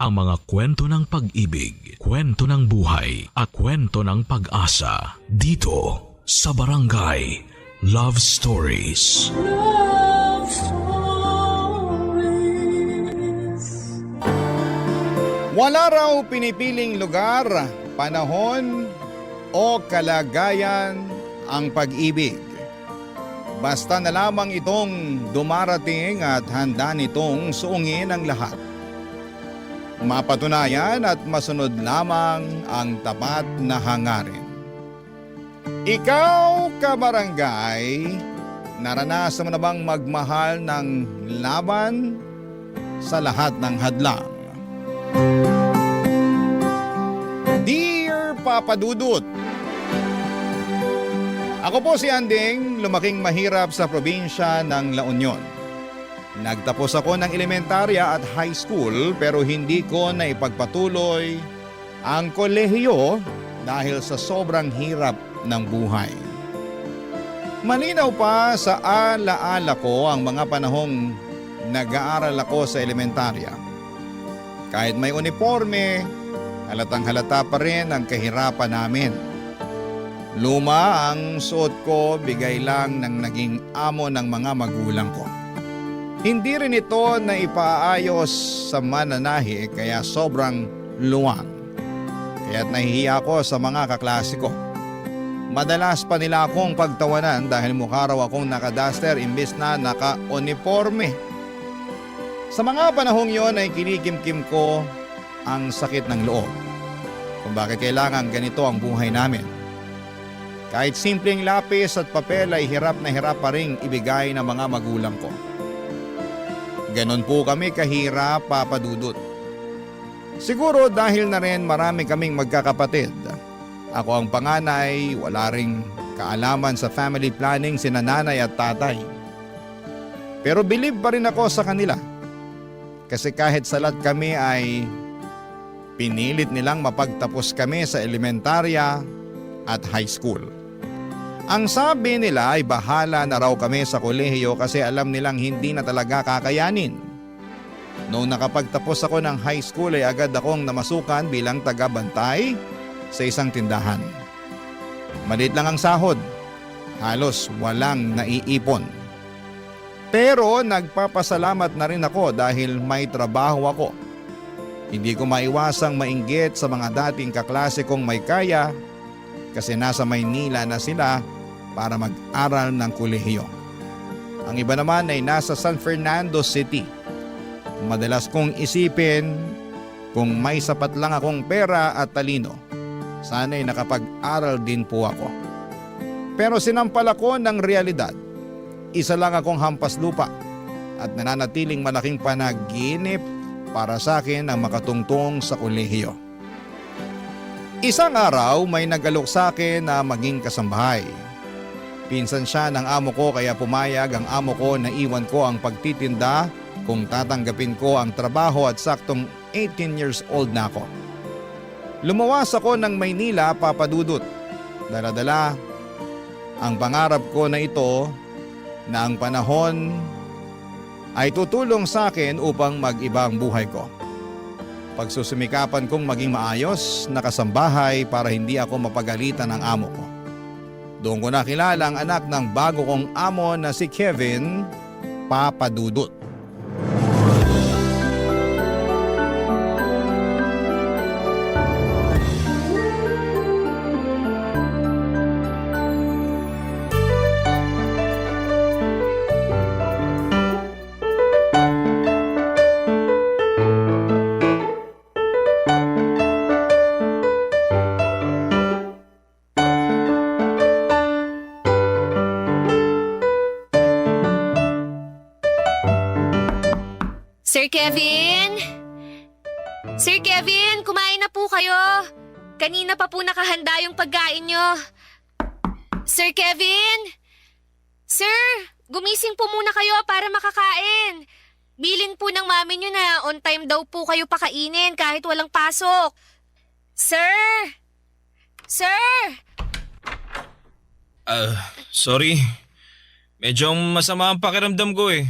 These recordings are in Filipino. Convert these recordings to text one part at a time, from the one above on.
ang mga kwento ng pag-ibig, kwento ng buhay at kwento ng pag-asa dito sa Barangay Love Stories. Love Stories. Wala raw pinipiling lugar, panahon o kalagayan ang pag-ibig. Basta na lamang itong dumarating at handa nitong suungin ang lahat. Mapatunayan at masunod lamang ang tapat na hangarin. Ikaw, kabarangay, naranasan mo na bang magmahal ng laban sa lahat ng hadlang? Dear Papa Dudut, ako po si Anding, lumaking mahirap sa probinsya ng La Union. Nagtapos ako ng elementarya at high school pero hindi ko naipagpatuloy ang kolehiyo dahil sa sobrang hirap ng buhay. Malinaw pa sa alaala ko ang mga panahong nag-aaral ako sa elementarya. Kahit may uniforme, halatang halata pa rin ang kahirapan namin. Luma ang suot ko, bigay lang ng naging amo ng mga magulang ko. Hindi rin ito na ipaayos sa mananahi kaya sobrang luwang. Kaya't nahihiya ako sa mga kaklase ko. Madalas pa nila akong pagtawanan dahil mukha raw akong naka-duster imbis na naka-uniforme. Sa mga panahong yon ay kinikimkim ko ang sakit ng loob. Kung bakit kailangan ganito ang buhay namin. Kahit simpleng lapis at papel ay hirap na hirap pa rin ibigay ng mga magulang ko. Ganon po kami kahirap, Papa Dudut. Siguro dahil na rin marami kaming magkakapatid. Ako ang panganay, wala ring kaalaman sa family planning sina nanay at tatay. Pero believe pa rin ako sa kanila. Kasi kahit salat kami ay pinilit nilang mapagtapos kami sa elementarya at high school. Ang sabi nila ay bahala na raw kami sa kolehiyo kasi alam nilang hindi na talaga kakayanin. Noong nakapagtapos ako ng high school ay agad akong namasukan bilang taga-bantay sa isang tindahan. Maliit lang ang sahod, halos walang naiipon. Pero nagpapasalamat na rin ako dahil may trabaho ako. Hindi ko maiwasang mainggit sa mga dating kaklase kong may kaya kasi nasa Maynila na sila para mag-aral ng kolehiyo. Ang iba naman ay nasa San Fernando City. Madalas kong isipin kung may sapat lang akong pera at talino, sana'y nakapag-aral din po ako. Pero sinampal ako ng realidad. Isa lang akong hampas lupa at nananatiling malaking panaginip para sa akin ang makatungtong sa kolehiyo. Isang araw may nag-alok sa akin na maging kasambahay. Pinsan siya ng amo ko kaya pumayag ang amo ko na iwan ko ang pagtitinda kung tatanggapin ko ang trabaho at saktong 18 years old na ako. Lumawas ako ng Maynila, Papa Dudut. Dala-dala ang pangarap ko na ito na ang panahon ay tutulong sa akin upang mag-iba ang buhay ko. Pagsusumikapan kong maging maayos na kasambahay para hindi ako mapagalitan ng amo ko. Doon ko nakilala ang anak ng bago kong amo na si Kevin, Papa Dudut. Sir Kevin? Sir Kevin, kumain na po kayo. Kanina pa po nakahanda yung pagkain nyo. Sir Kevin? Sir, gumising po muna kayo para makakain. Bilin po ng mami nyo na on time daw po kayo pakainin kahit walang pasok. Sir! Sir! Sorry. Medyo masama ang pakiramdam ko eh.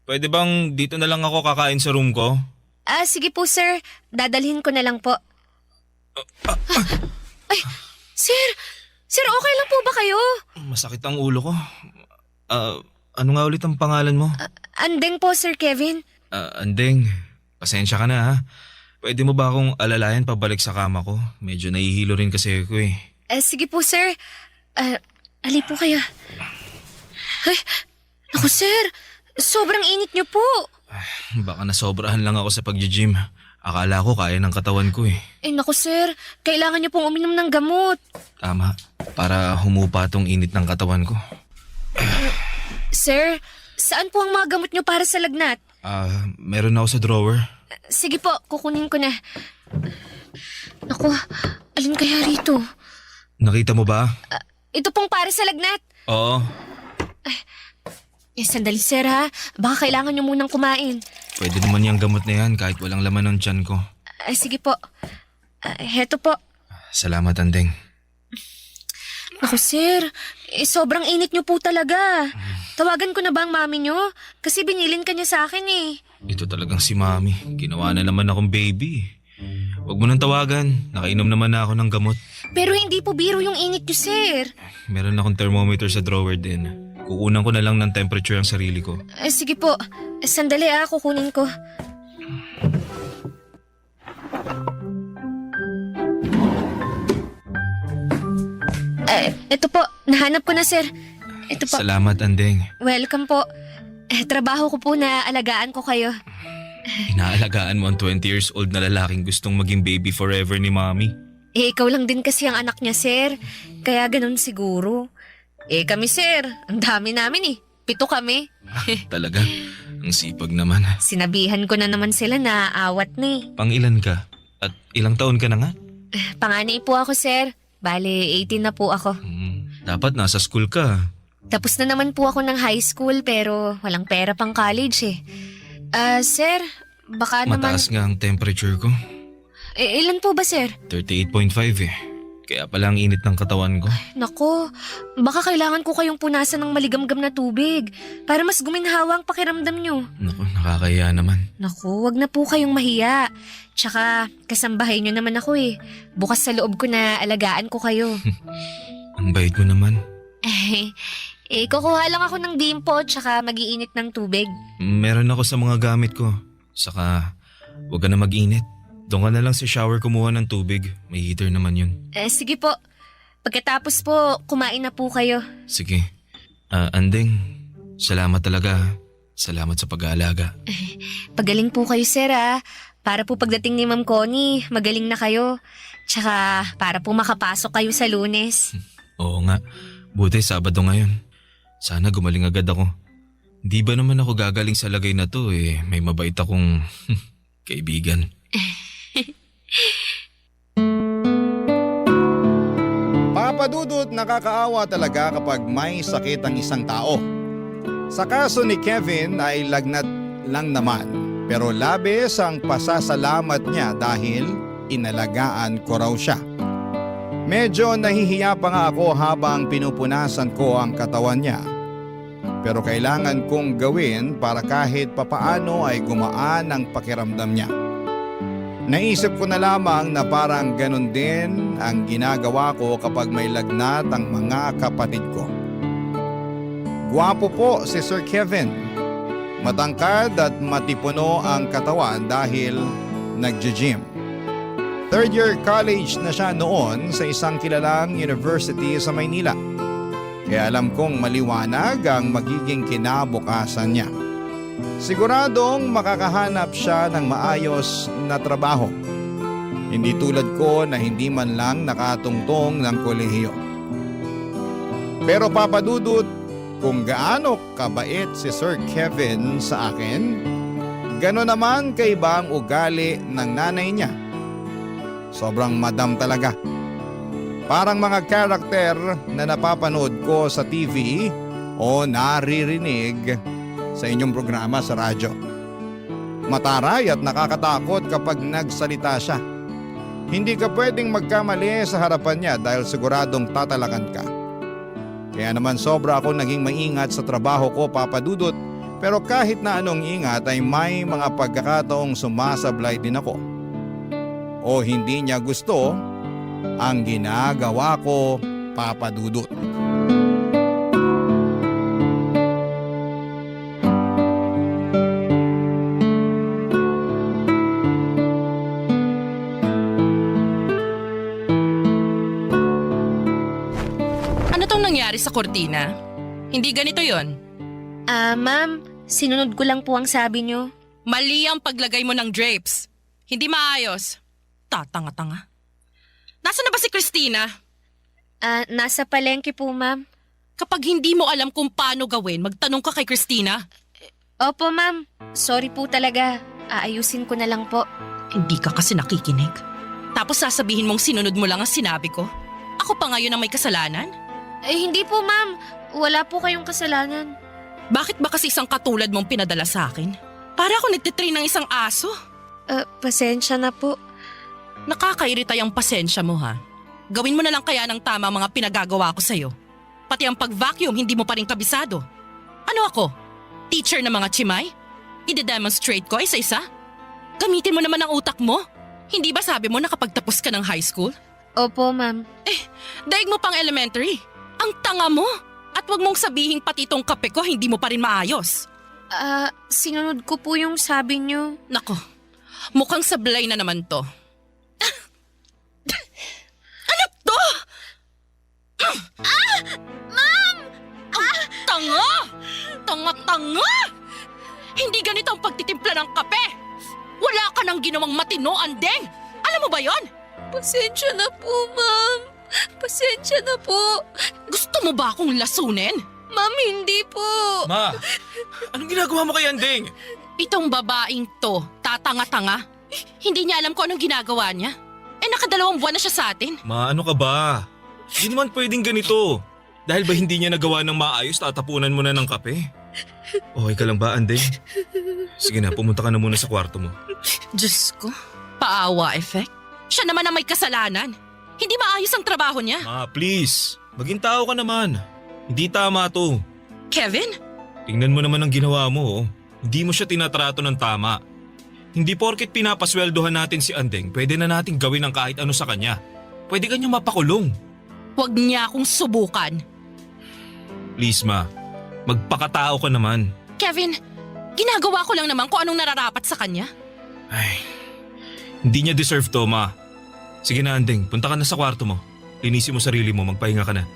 Pwede bang dito na lang ako kakain sa room ko? Sige po sir. Dadalhin ko na lang po. Ay, sir! Sir, okay lang po ba kayo? Masakit ang ulo ko. Ano nga ulit ang pangalan mo? Andeng po, Sir Kevin. Andeng, pasensya ka na ha. Pwede mo ba akong alalayan pabalik sa kama ko? Medyo nahihilo rin kasi ako eh. Sige po, sir. Ali po kayo. Ay, naku, sir. Sobrang init niyo po. Baka nasobrahan lang ako sa pag-gym. Akala ko kaya ng katawan ko eh. Naku, sir. Kailangan niyo pong uminom ng gamot. Tama, para humupa tong init ng katawan ko. Sir, saan po ang mga gamot niyo para sa lagnat? Meron ako sa drawer. Sige po, kukunin ko na. Naku, alin kaya rito? Nakita mo ba? Ito pong para sa lagnat. Oo. Sandali, sir ha. Baka kailangan niyo munang kumain. Pwede naman yung gamot na yan kahit walang laman ng tiyan ko. Sige po. Heto po. Salamat, Andeng. Naku, sir. Sobrang init niyo po talaga. Tawagan ko na ba ang mami niyo? Kasi binilin ka niya sa akin eh. Ito talagang si Mami. Ginawa na naman akong baby. Huwag mo nang tawagan. Nakainom naman na ako ng gamot. Pero hindi po biro yung init niyo, sir. Meron akong thermometer sa drawer din. Kukunan ko na lang ng temperature ang sarili ko. Sige po. Sandali kukunin ko. Ito po, nahanap ko na, sir. Ito po. Salamat, Andeng. Welcome po. Trabaho ko po na alagaan ko kayo. Inaalagaan mo ang 20 years old na lalaking gustong maging baby forever ni Mami. Ikaw lang din kasi ang anak niya, sir. Kaya ganun siguro. Kami, sir. Ang dami namin 7 kami. Talaga? Ang sipag naman. Sinabihan ko na naman sila na awat na Pang-ilan ka? At ilang taon ka na nga? Panganay po ako, sir. Bale, 18 na po ako. Dapat nasa school ka. Tapos na naman po ako ng high school pero walang pera pang college Sir, baka naman... Mataas nga ang temperature ko. Ilan po ba, sir? 38.5 Kaya pala ang init ng katawan ko. Nako, baka kailangan ko kayong punasan ng maligamgam na tubig para mas guminhawa ang pakiramdam nyo. Naku, nakakaya naman. Naku, wag na po kayong mahiya. Tsaka, kasambahay nyo naman ako Bukas sa loob ko na alagaan ko kayo. Ang bait mo naman. Kukuha lang ako ng bimpo tsaka mag-iinit ng tubig. Meron ako sa mga gamit ko. Saka, huwag ka na mag-init. Doon ka na lang sa shower kumuha ng tubig. May heater naman yun. Sige po. Pagkatapos po, kumain na po kayo. Sige. Andeng, salamat talaga. Salamat sa pag-aalaga. Pagaling po kayo, sir Para po pagdating ni Ma'am Connie, magaling na kayo. Tsaka para po makapasok kayo sa Lunes. Oo nga. Buti Sabado ngayon. Sana gumaling agad ako. Di ba naman ako gagaling sa lagay na to may mabait akong kaibigan. Papadudot, nakakaawa talaga kapag may sakit ang isang tao. Sa kaso ni Kevin ay lagnat lang naman, pero labis ang pasasalamat niya dahil inalagaan ko raw siya. Medyo nahihiya pa nga ako habang pinupunasan ko ang katawan niya. Pero kailangan kong gawin para kahit papaano ay gumaan ang pakiramdam niya. Naisip ko na lamang na parang ganun din ang ginagawa ko kapag may lagnat ang mga kapatid ko. Gwapo po si Sir Kevin. Matangkad at matipuno ang katawan dahil nagja-gym. 3rd year college na siya noon sa isang kilalang university sa Maynila. Kaya alam kong maliwanag ang magiging kinabukasan niya. Siguradong makakahanap siya ng maayos na trabaho. Hindi tulad ko na hindi man lang nakatungtong ng kolehiyo. Pero papadudot, kung gaano kabait si Sir Kevin sa akin, gano'n naman kaiba ang ugali ng nanay niya. Sobrang madam talaga. Parang mga karakter na napapanood ko sa TV o naririnig sa inyong programa sa radyo. Mataray at nakakatakot kapag nagsalita siya. Hindi ka pwedeng magkamali sa harapan niya dahil siguradong tatalakan ka. Kaya naman sobra ako naging maingat sa trabaho ko, papadudot, Pero kahit na anong ingat ay may mga pagkakataong sumasablay din ako. O hindi niya gusto ang ginagawa ko, Papa Dudut. Ano tong nangyari sa kortina? Hindi ganito yon. Ma'am, sinunod ko lang po ang sabi niyo. Mali ang paglagay mo ng drapes. Hindi maayos. Tatanga-tanga. Nasaan na ba si Christina? Nasa palengke po, ma'am. Kapag hindi mo alam kung paano gawin, magtanong ka kay Christina. Opo, ma'am. Sorry po talaga. Aayusin ko na lang po. Hindi ka kasi nakikinig. Tapos sasabihin mong sinunod mo lang ang sinabi ko. Ako pa ngayon ang may kasalanan? Hindi po, ma'am. Wala po kayong kasalanan. Bakit ba kasi isang katulad mong pinadala sa akin? Para ako nagtitrain ng isang aso. Pasensya na po. Nakakairita yung pasensya mo ha. Gawin mo na lang kaya ng tama ang mga pinagagawa ko sa'yo. Pati ang pag-vacuum hindi mo pa rin kabisado. Ano ako? Teacher ng mga chimay? Ide-demonstrate ko isa-isa? Gamitin mo naman ang utak mo. Hindi ba sabi mo nakapagtapos ka ng high school? Opo, ma'am. Daig mo pang elementary. Ang tanga mo. At wag mong sabihin pati itong kape ko hindi mo pa rin maayos. Sinunod ko po yung sabi niyo. Nako, mukhang sablay na naman to. Ano to? Ma'am! Ang tanga! Tanga-tanga! Hindi ganito ang pagtitimpla ng kape. Wala ka nang ginawang matino, Andeng. Alam mo ba yon? Pasensya na po, ma'am. Pasensya na po. Gusto mo ba akong lasunin? Ma'am, hindi po. Ma, anong ginagawa mo kay Andeng? Itong babaeng to, tatanga-tanga. Hindi niya alam kung anong ginagawa niya. Nakadalawang buwan na siya sa atin. Ma, ano ka ba? Hindi naman pwedeng ganito. Dahil ba hindi niya nagawa ng maayos, tatapunan mo na ng kape? Okay ka lang ba, Andeng? Sige na, pumunta ka na muna sa kwarto mo. Diyos ko, paawa effect. Siya naman ang may kasalanan. Hindi maayos ang trabaho niya. Ma, please. Maging tao ka naman. Hindi tama to. Kevin? Tingnan mo naman ang ginawa mo. Hindi mo siya tinatrato ng tama. Hindi porket pinapasweldohan natin si Andeng, pwede na natin gawin ang kahit ano sa kanya. Pwede ka niyang mapakulong. Huwag niya akong subukan. Please ma, magpakatao ka naman. Kevin, ginagawa ko lang naman kung anong nararapat sa kanya. Ay, hindi niya deserve to, ma. Sige na, Andeng, punta ka na sa kwarto mo. Linisin mo sarili mo, magpahinga ka na.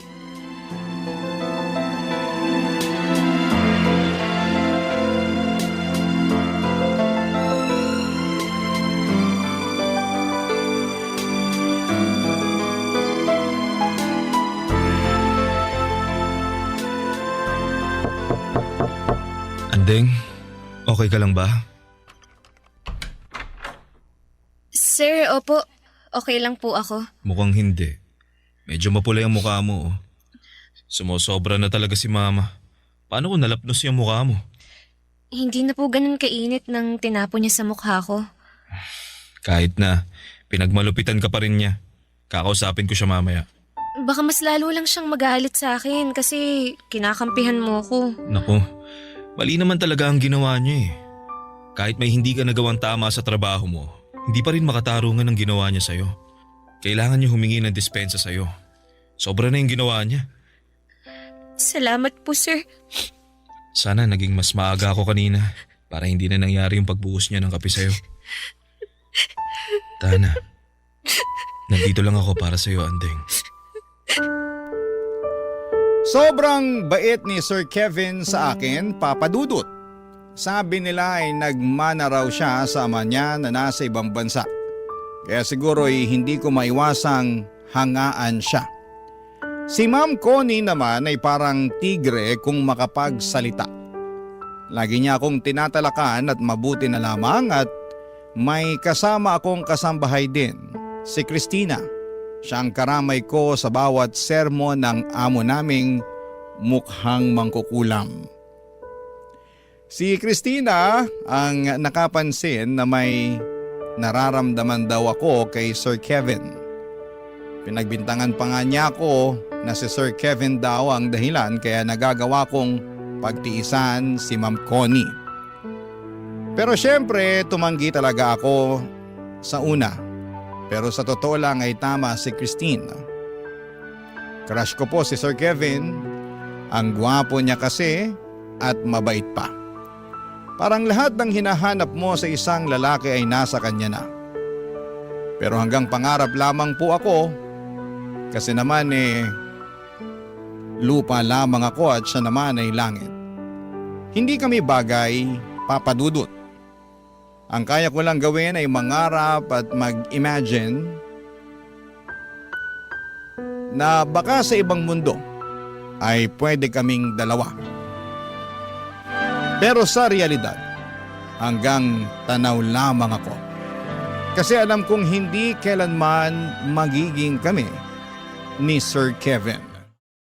Andeng, okay ka lang ba? Sir, opo. Okay lang po ako. Mukhang hindi. Medyo mapula yung mukha mo. Sumusobra na talaga si mama. Paano kung nalapnos yung mukha mo? Hindi na po ganun kainit nang tinapon niya sa mukha ko. Kahit na, pinagmalupitan ka pa rin niya. Kakausapin ko siya mamaya. Baka mas lalo lang siyang magalit sa akin kasi kinakampihan mo ko. Naku, mali naman talaga ang ginawa niya eh. Kahit may hindi ka nagawang tama sa trabaho mo, hindi pa rin makatarungan ang ginawa niya sa'yo. Kailangan niya humingi ng dispensa sa'yo. Sobra na yung ginawa niya. Salamat po, sir. Sana naging mas maaga ako kanina para hindi na nangyari yung pagbuhos niya ng kape sa'yo. Tana, nandito lang ako para sa'yo, Andeng. Sobrang bait ni Sir Kevin sa akin, Papa Dudut. Sabi nila ay nagmana raw siya sa ama niya na nasa ibang bansa. Kaya siguro ay hindi ko maiwasang hangaan siya. Si Ma'am Connie naman ay parang tigre kung makapagsalita. Lagi niya akong tinatalakan at mabuti na lamang at may kasama akong kasambahay din, si Christina. Siya ang karamay ko sa bawat sermon ng amo naming mukhang mangkukulam. Si Christina ang nakapansin na may nararamdaman daw ako kay Sir Kevin. Pinagbintangan pa nga niya ako na si Sir Kevin daw ang dahilan kaya nagagawa kong pagtiisan si Ma'am Connie. Pero syempre, tumanggi talaga ako sa una. Pero sa totoo lang ay tama si Christine. Crush ko po si Sir Kevin. Ang gwapo niya kasi at mabait pa. Parang lahat ng hinahanap mo sa isang lalaki ay nasa kanya na. Pero hanggang pangarap lamang po ako kasi naman lupa lamang ako at siya naman ay langit. Hindi kami bagay, Papa Dudut. Ang kaya ko lang gawin ay mangarap at mag-imagine na baka sa ibang mundo ay pwede kaming dalawa. Pero sa realidad, hanggang tanaw lamang ako. Kasi alam kong hindi kailanman magiging kami ni Sir Kevin.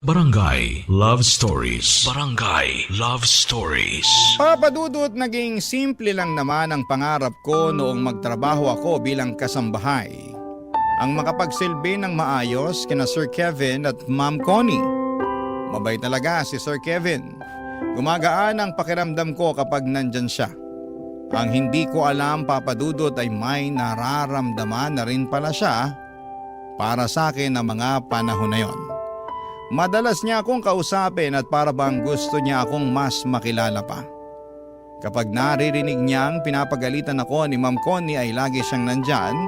Barangay Love Stories. Barangay Love Stories. Papadudot, naging simple lang naman ang pangarap ko noong magtrabaho ako bilang kasambahay. Ang makapagsilbi ng maayos kina Sir Kevin at Ma'am Connie. Mabait talaga si Sir Kevin. Gumagaan ang pakiramdam ko kapag nandyan siya. Ang hindi ko alam, Papadudot, ay may nararamdaman na rin pala siya para sa akin ng mga panahon na yon. Madalas niya akong kausapin at para bang gusto niya akong mas makilala pa. Kapag naririnig niyang pinapagalitan ako ni Ma'am Connie ay lagi siyang nandyan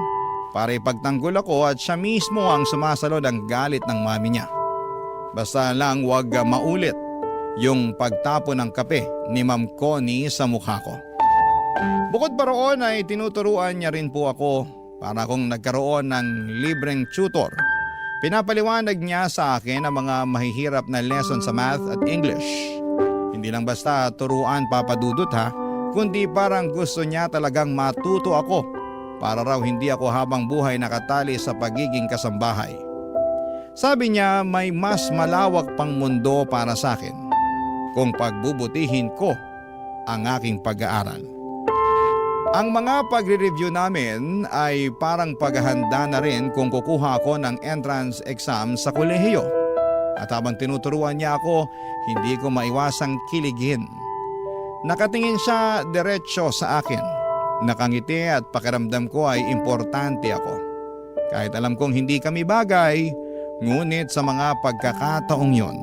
para ipagtanggol ako at siya mismo ang sumasalod ang galit ng mami niya. Basta lang wag maulit yung pagtapo ng kape ni Ma'am Connie sa mukha ko. Bukod pa roon ay tinuturuan niya rin po ako para kung nagkaroon ng libreng tutor. Pinapaliwanag niya sa akin ang mga mahihirap na lesson sa math at English. Hindi lang basta turuan, Papa Dudut ha, kundi parang gusto niya talagang matuto ako para raw hindi ako habang buhay nakatali sa pagiging kasambahay. Sabi niya may mas malawak pang mundo para sa akin kung pagbubutihin ko ang aking pag-aaral. Ang mga pagre-review namin ay parang paghahanda na rin kung kukuha ako ng entrance exam sa kolehiyo. At habang tinuturuan niya ako, hindi ko maiwasang kiligin. Nakatingin siya diretsyo sa akin. Nakangiti at pakiramdam ko ay importante ako. Kahit alam kong hindi kami bagay, ngunit sa mga pagkakataong yon,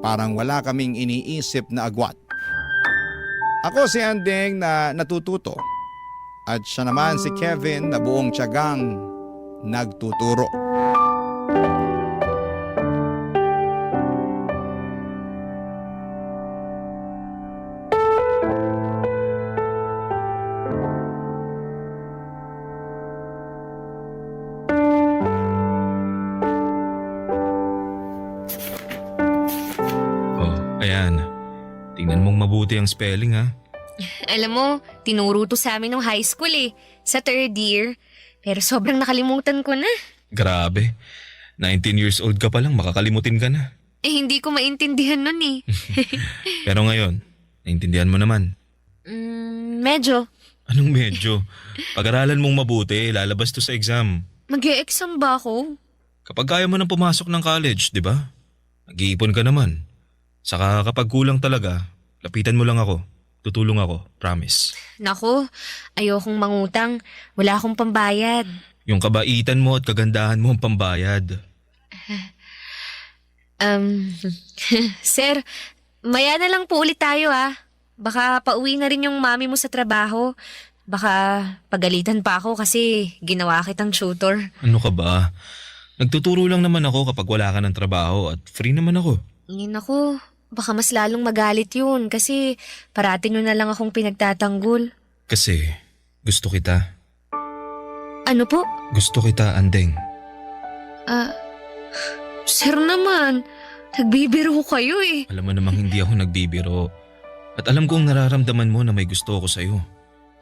parang wala kaming iniisip na agwat. Ako si Andeng na natututo at siya naman si Kevin na buong tiyagang nagtuturo. Oh, ayan. Tingnan mong mabuti ang spelling ha. Alam mo, tinuro to sa amin nung high school sa third year. Pero sobrang nakalimutan ko na. Grabe. 19 years old ka pa lang, makakalimutin ka na. Hindi ko maintindihan nun Pero ngayon, naintindihan mo naman. Medyo. Anong medyo? Pag-aralan mong mabuti, lalabas to sa exam. Mag-e-exam ba ako? Kapag kaya mo nang pumasok ng college, di ba? Nag-iipon ka naman. Saka kapag kulang talaga, lapitan mo lang ako. Tutulong ako, promise. Naku, ayokong mangutang. Wala akong pambayad. Yung kabaitan mo at kagandahan mo ang pambayad. Sir, maya na lang po ulit tayo Baka pauwi na rin yung mami mo sa trabaho. Baka pagalitan pa ako kasi ginawa kitang tutor. Ano ka ba? Nagtuturo lang naman ako kapag wala ka ng trabaho at free naman ako. Naku, baka mas lalong magalit yun kasi parati nyo na lang akong pinagtatanggol. Kasi gusto kita. Ano po? Gusto kita, Andeng. Sir naman, nagbibiro kayo Alam mo namang hindi ako nagbibiro. At alam kong nararamdaman mo na may gusto ako sa'yo.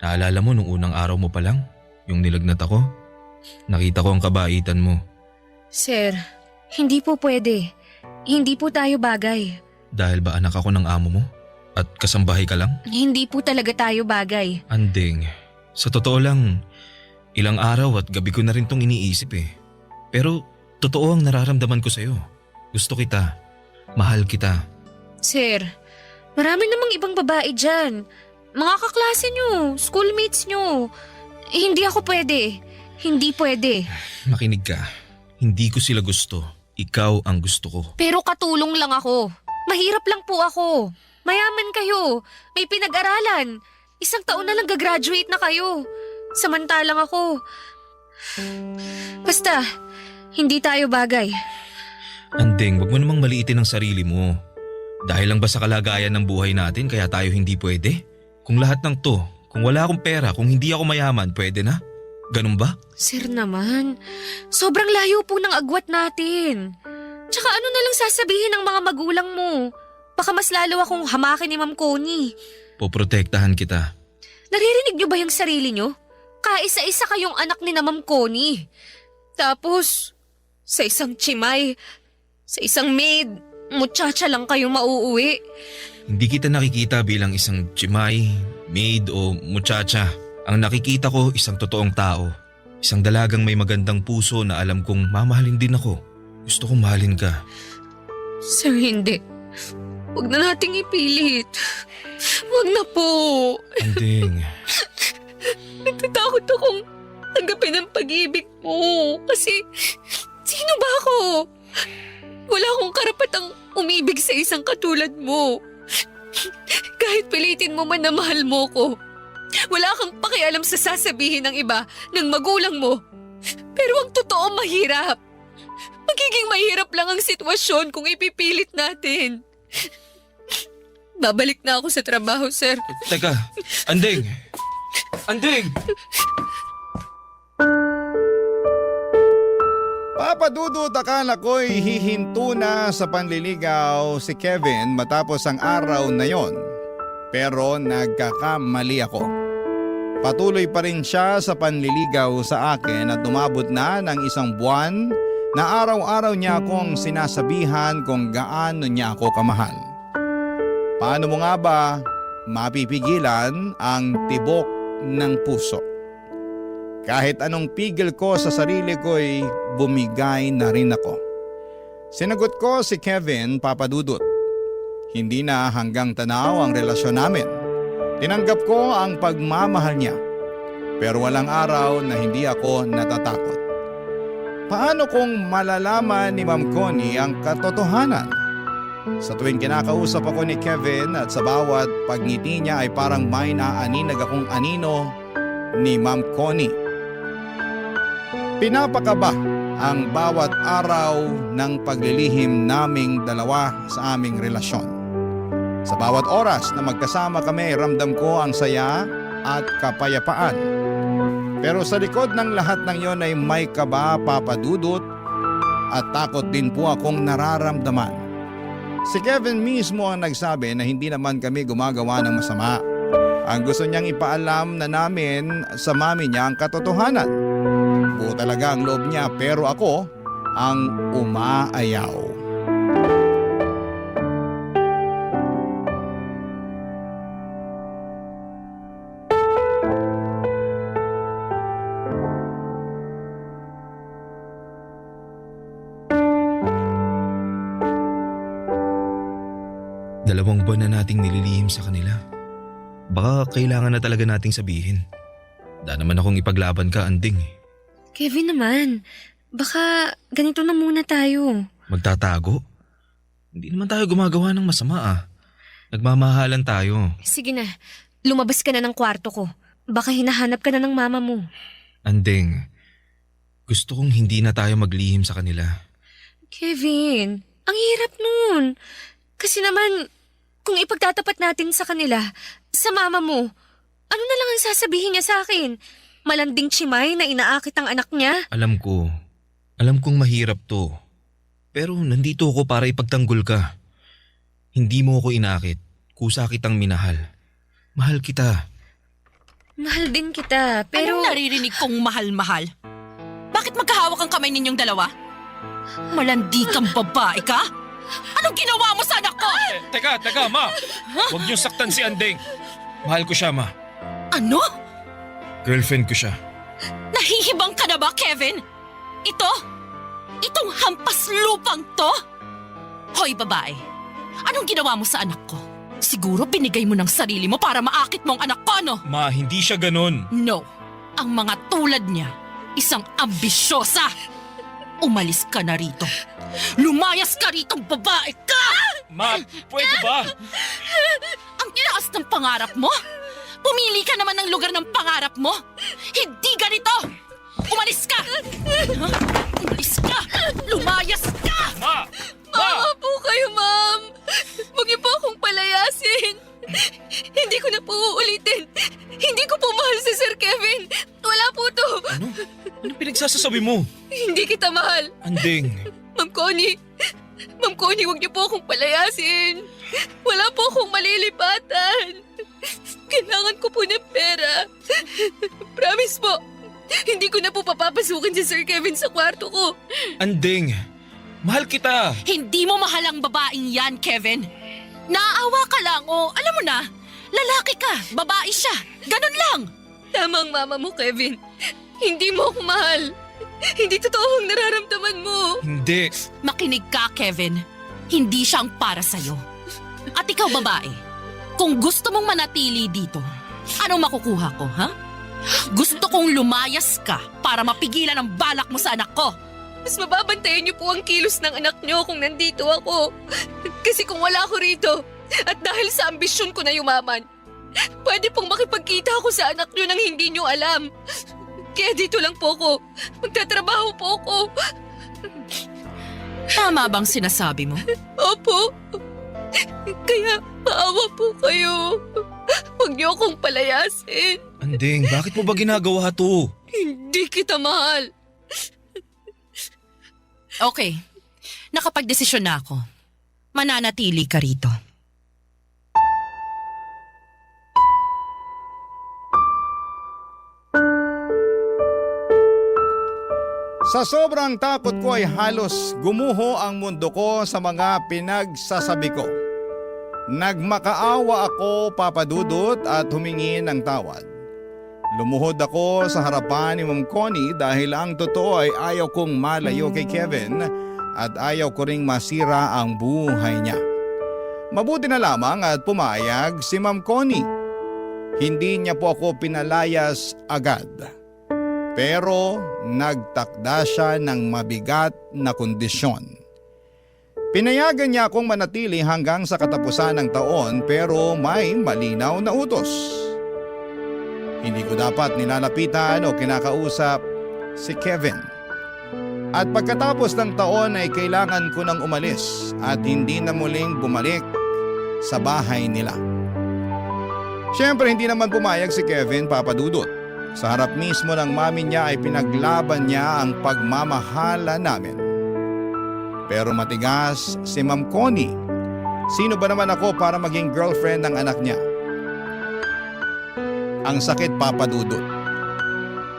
Naalala mo nung unang araw mo pa lang? Yung nilagnat ako? Nakita ko ang kabaitan mo. Sir, hindi po pwede. Hindi po tayo bagay. Dahil ba anak ako ng amo mo? At kasambahay ka lang? Hindi po talaga tayo bagay. Andeng, sa totoo lang, ilang araw at gabi ko na rin tong iniisip Pero totoo ang nararamdaman ko sa'yo. Gusto kita. Mahal kita. Sir, Marami namang ibang babae dyan. Mga kaklase nyo, schoolmates nyo. Hindi ako pwede. Hindi pwede. Makinig ka. Hindi ko sila gusto. Ikaw ang gusto ko. Pero katulong lang ako. Mahirap lang po ako. Mayaman kayo. May pinag-aralan. 1 taon na lang gagraduate na kayo. Samantalang ako. Basta, hindi tayo bagay. Andeng, wag mo namang maliitin ang sarili mo. Dahil lang ba sa kalagayan ng buhay natin kaya tayo hindi pwede? Kung lahat ng to, kung wala akong pera, kung hindi ako mayaman, pwede na? Ganun ba? Sir naman, sobrang layo po ng agwat natin. Tsaka ano na lang sasabihin ng mga magulang mo? Baka mas lalo akong hamakin ni Ma'am Connie. Poprotektahan kita. Naririnig niyo ba yung sarili niyo? Kaisa-isa kayong anak ni na Ma'am Connie. Tapos, sa isang chimay, sa isang maid, muchacha lang kayong mauuwi. Hindi kita nakikita bilang isang chimay, maid o muchacha. Ang nakikita ko isang totoong tao. Isang dalagang may magandang puso na alam kong mamahalin din ako. Gusto kong mahalin ka. Sir, hindi. Huwag na nating ipilit. Huwag na po. Andeng, Natatakot akong tanggapin ang pag-ibig mo. Kasi, sino ba ako? Wala akong karapatang umibig sa isang katulad mo. Kahit pilitin mo man na mahal mo ko, wala kang pakialam sa sasabihin ng iba, ng magulang mo. Pero ang totoo mahirap. Magiging mahirap lang ang sitwasyon kung ipipilit natin. Babalik na ako sa trabaho, sir. teka, Andeng! Andeng! Papadudot akala ko'y hihinto na sa panliligaw si Kevin matapos ang araw na yon. Pero nagkakamali ako. Patuloy pa rin siya sa panliligaw sa akin at umabot na ng 1 buwan na araw-araw niya akong sinasabihan kung gaano niya ako kamahal. Paano mo nga ba mapipigilan ang tibok ng puso? Kahit anong pigil ko sa sarili ko'y bumigay na rin ako. Sinagot ko si Kevin, Papadudot. Hindi na hanggang tanaw ang relasyon namin. Tinanggap ko ang pagmamahal niya. Pero walang araw na hindi ako natatakot. Paano kung malalaman ni Ma'am Connie ang katotohanan? Sa tuwing kinakausap ako ni Kevin at sa bawat pagngiti niya ay parang may naaninag akong anino ni Ma'am Connie. Pinapakaba ang bawat araw ng paglilihim naming dalawa sa aming relasyon. Sa bawat oras na magkasama kami, ramdam ko ang saya at kapayapaan. Pero sa likod ng lahat ng yon ay may kaba, Papadudot, at takot din po akong nararamdaman. Si Kevin mismo ang nagsabi na hindi naman kami gumagawa ng masama. Ang gusto niyang ipaalam na namin sa mami niya ang katotohanan. Buo talaga ang loob niya pero ako ang umaayaw. Dalawang buwan na nating nililihim sa kanila. Baka kailangan na talaga nating sabihin. Da naman akong ipaglaban ka, Anding. Kevin naman, baka ganito na muna tayo. Magtatago? Hindi naman tayo gumagawa ng masama ah. Nagmamahalan tayo. Sige na, lumabas ka na ng kwarto ko. Baka hinahanap ka na ng mama mo. Anding, gusto kong hindi na tayo maglihim sa kanila. Kevin, ang hirap nun. Kasi naman, kung ipagtatapat natin sa kanila, sa mama mo, ano na lang ang sasabihin niya sa akin? Malanding chimay na inaakit ang anak niya? Alam ko. Alam kong mahirap to. Pero nandito ako para ipagtanggol ka. Hindi mo ako inakit. Kusa kitang minahal. Mahal kita. Mahal din kita, pero... Anong naririnig kong mahal-mahal? Bakit magkahawak ang kamay ninyong dalawa? Malandi kang babae ka? Anong ginawa mo sa anak ko? Teka, ma. Huwag niyong saktan si Andeng. Mahal ko siya, ma. Ano? Girlfriend ko siya. Nahihibang ka na ba, Kevin? Itong hampas lupang to? Hoy, babae. Anong ginawa mo sa anak ko? Siguro binigay mo ng sarili mo para maakit mo ang anak ko, no? Ma, hindi siya ganon. No. Ang mga tulad niya, isang ambisyosa. Umalis ka na rito. Lumayas ka rito, babae ka! Ma, pwede ba? Ang taas ng pangarap mo? Pumili ka naman ng lugar ng pangarap mo. Hindi ganito! Umalis ka! Huh? Umalis ka! Lumayas ka! Ma! Maawa po kayo, ma'am. Huwag niyo po akong palayasin. Hindi ko na po uulitin. Hindi ko po mahal si Sir Kevin. Wala po to. Ano? Anong pinagsasasabi mo? Hindi kita mahal. Anding. Ma'am Connie, huwag niyo po akong palayasin. Wala po akong malilipatan. Kailangan ko po ng pera. Promise po, hindi ko na po papapasukin si Sir Kevin sa kwarto ko. Anding. Mahal kita. Hindi mo mahal ang babaeng yan, Kevin. Naaawa ka lang o alam mo na, lalaki ka, babae siya. Ganun lang. Tama ang mama mo, Kevin. Hindi mo ako mahal. Hindi totoo ang nararamdaman mo. Hindi. Makinig ka, Kevin. Hindi siyang para sa'yo. At ikaw, babae, kung gusto mong manatili dito, anong makukuha ko, ha? Gusto kong lumayas ka para mapigilan ang balak mo sa anak ko. Mas mababantayan niyo po ang kilos ng anak niyo kung nandito ako. Kasi kung wala ako rito, at dahil sa ambisyon ko na yumaman, pwede pong makipagkita ako sa anak niyo nang hindi niyo alam. Kaya dito lang po ako. Magtatrabaho po ako. Tama bang sinasabi mo? Opo. Kaya maawa po kayo. Huwag niyo akong palayasin. Anding, bakit mo ba ginagawa to? Hindi kita mahal. Okay, nakapagdesisyon na ako. Mananatili ka rito. Sa sobrang takot ko ay halos gumuho ang mundo ko sa mga pinagsasabi ko. Nagmakaawa ako, Papa Dudut, at humingi ng tawad. Lumuhod ako sa harapan ni Ma'am Connie dahil ang totoo ay ayaw kong malayo kay Kevin at ayaw ko ring masira ang buhay niya. Mabuti na lamang at pumayag si Ma'am Connie. Hindi niya po ako pinalayas agad. Pero nagtakda siya ng mabigat na kondisyon. Pinayagan niya akong manatili hanggang sa katapusan ng taon pero may malinaw na utos. Hindi ko dapat nilalapitan o kinakausap si Kevin. At pagkatapos ng taon ay kailangan ko nang umalis at hindi na muling bumalik sa bahay nila. Siyempre hindi naman pumayag si Kevin, Papa Dudut. Sa harap mismo ng mami niya ay pinaglaban niya ang pagmamahala namin. Pero matigas si Ma'am Connie. Sino ba naman ako para maging girlfriend ng anak niya? Ang sakit, Papa Dudut.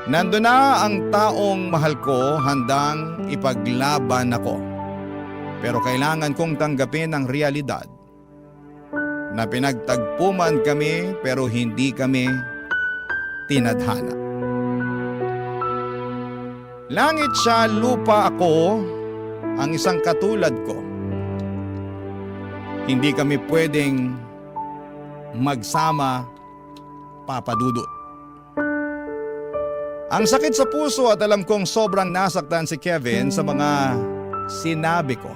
Nandun na ang taong mahal ko handang ipaglaban ako. Pero kailangan kong tanggapin ang realidad na pinagtagpo man kami pero hindi kami tinadhana. Langit siya, lupa ako, ang isang katulad ko. Hindi kami pwedeng magsama, Papa Dudut. Ang sakit sa puso at alam kong sobrang nasaktan si Kevin sa mga sinabi ko.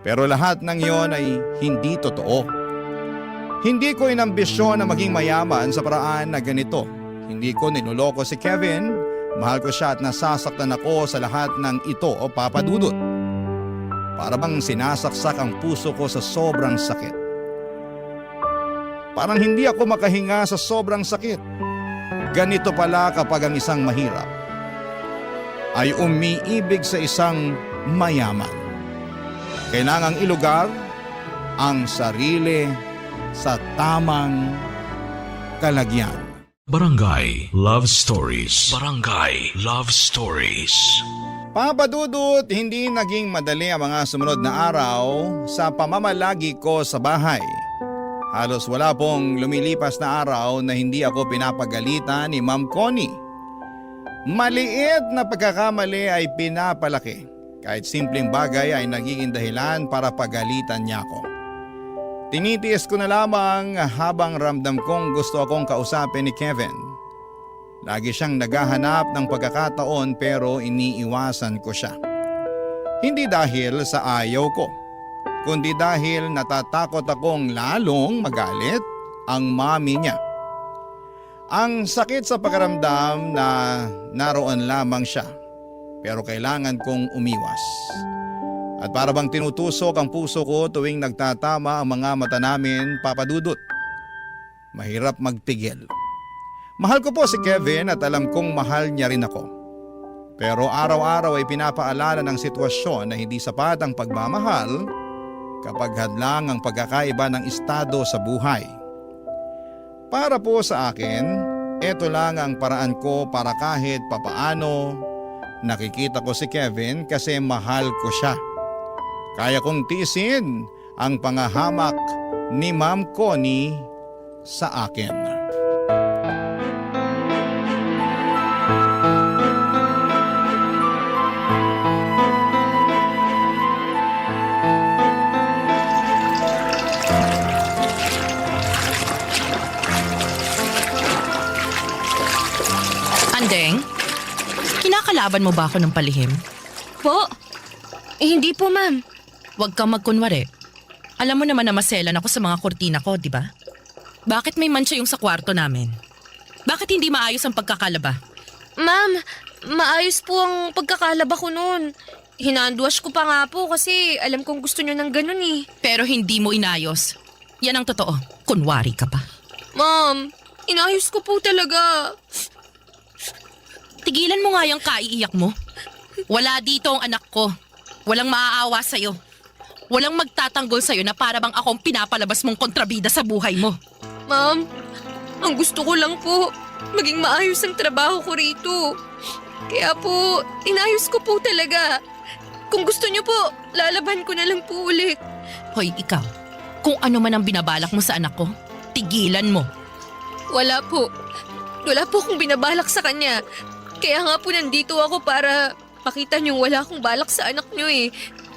Pero lahat ng iyon ay hindi totoo. Hindi ko inambisyon na maging mayaman sa paraan na ganito. Hindi ko niloloko si Kevin. Mahal ko siya at nasasaktan ako sa lahat ng ito, o Papa Dudut. Para bang sinasaksak ang puso ko sa sobrang sakit. Parang hindi ako makahinga sa sobrang sakit. Ganito pala kapag ang isang mahirap ay umiibig sa isang mayaman. Kailangang ilugar ang sarili sa tamang kalagyan. Barangay Love Stories. Barangay Love Stories. Papa Dudut, hindi naging madali ang mga sumunod na araw sa pamamalagi ko sa bahay. Halos wala pong lumilipas na araw na hindi ako pinapagalitan ni Ma'am Connie. Maliit na pagkakamali ay pinapalaki. Kahit simpleng bagay ay nagiging dahilan para pagalitan niya ako. Tinitiis ko na lamang habang ramdam kong gusto akong kausapin ni Kevin. Lagi siyang naghahanap ng pagkakataon pero iniiwasan ko siya. Hindi dahil sa ayaw ko, kundi dahil natatakot akong lalong magalit ang mami niya. Ang sakit sa pakiramdam na naroon lamang siya, pero kailangan kong umiwas. At para bang tinutusok ang puso ko tuwing nagtatama ang mga mata namin, Papa Dudut. Mahirap magpigil. Mahal ko po si Kevin at alam kong mahal niya rin ako. Pero araw-araw ay pinapaalala ng sitwasyon na hindi sapat ang pagmamahal kapag hadlang ang pagkakaiba ng estado sa buhay. Para po sa akin, ito lang ang paraan ko para kahit papaano nakikita ko si Kevin kasi mahal ko siya. Kaya kong tiisin ang pangahamak ni Ma'am Connie sa akin. Andeng, kinakalaban mo ba ako ng palihim? Po? Hindi po, ma'am. Huwag kang magkunwari. Alam mo naman na maselan ako sa mga kurtina ko, di ba? Bakit may mancha yung sa kwarto namin? Bakit hindi maayos ang pagkakalaba? Ma'am, maayos po ang pagkakalaba ko noon. Hinandwash ko pa nga po kasi alam kong gusto nyo ng ganun eh. Pero hindi mo inayos. Yan ang totoo. Kunwari ka pa. Ma'am, inayos ko po talaga. Tigilan mo nga yung kaiiyak mo. Wala dito ang anak ko. Walang maaawa sa'yo. Walang magtatanggol sa'yo na para bang akong pinapalabas mong kontrabida sa buhay mo. Ma'am, ang gusto ko lang po, maging maayos ang trabaho ko rito. Kaya po, inayos ko po talaga. Kung gusto nyo po, lalaban ko na lang po ulit. Hoy, ikaw. Kung ano man ang binabalak mo sa anak ko, tigilan mo. Wala po. Wala po akong binabalak sa kanya. Kaya nga po nandito ako para makita niyong wala akong balak sa anak niyo eh.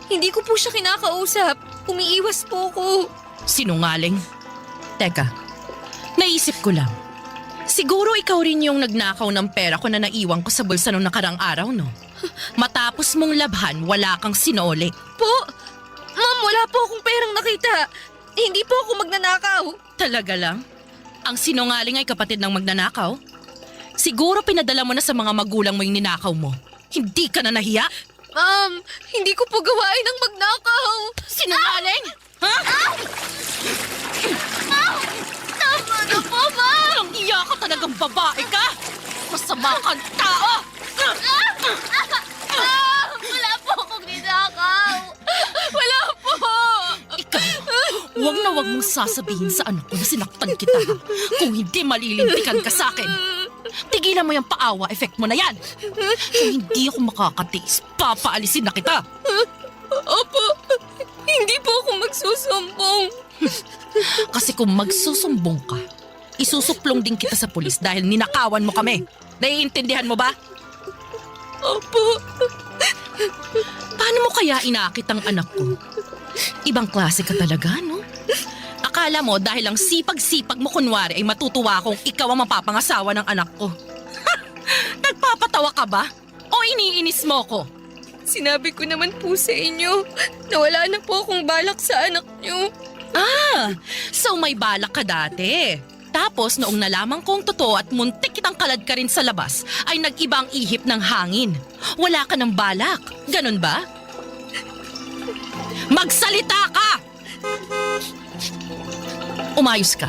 Hindi ko po siya kinakausap. Umiiwas po ako. Sinungaling. Teka, naisip ko lang. Siguro ikaw rin yung nagnakaw ng pera ko na naiwan ko sa bulsa nung nakarang araw, no? Matapos mong labhan, wala kang sinoli. Po? Ma'am, wala po akong perang nakita. Hindi po ako magnanakaw. Talaga lang? Ang sinungaling ay kapatid ng magnanakaw? Siguro pinadala mo na sa mga magulang mo yung ninakaw mo. Hindi ka na nahiya? Ma'am, hindi ko po gawain ang magnakaw. Sinungaling? Ha? Tama na po, ma'am! Ang iya ka talagang babae ka! Masama kang tao! Wala po akong ninakaw. Wala po. Ikaw, huwag na huwag mong sasabihin sa anak ko na sinaktan kita ha. Kung hindi malilintikan ka sa akin. Tigilan mo yung paawa effect mo na yan. Kung hindi ako makakatiis, papaalisin na kita. Opo, hindi po ako magsusumbong. Kasi kung magsusumbong ka, isusuplong din kita sa pulis dahil ninakawan mo kami. Naiintindihan mo ba? Opo. Paano mo kaya inakit ang anak ko? Ibang klase ka talaga, no? Akala mo dahil ang sipag-sipag mo kunwari ay matutuwa kung ikaw ang mapapangasawa ng anak ko. Nagpapatawa ka ba? O iniinis mo ko? Sinabi ko naman po sa inyo na wala na po akong balak sa anak niyo. Ah, so may balak ka dati. Tapos noong nalaman kong totoo at muntik kitang kalad ka rin sa labas, ay nag-iba ang ihip ng hangin. Wala ka ng balak. Ganun ba? Magsalita ka! Umayos ka.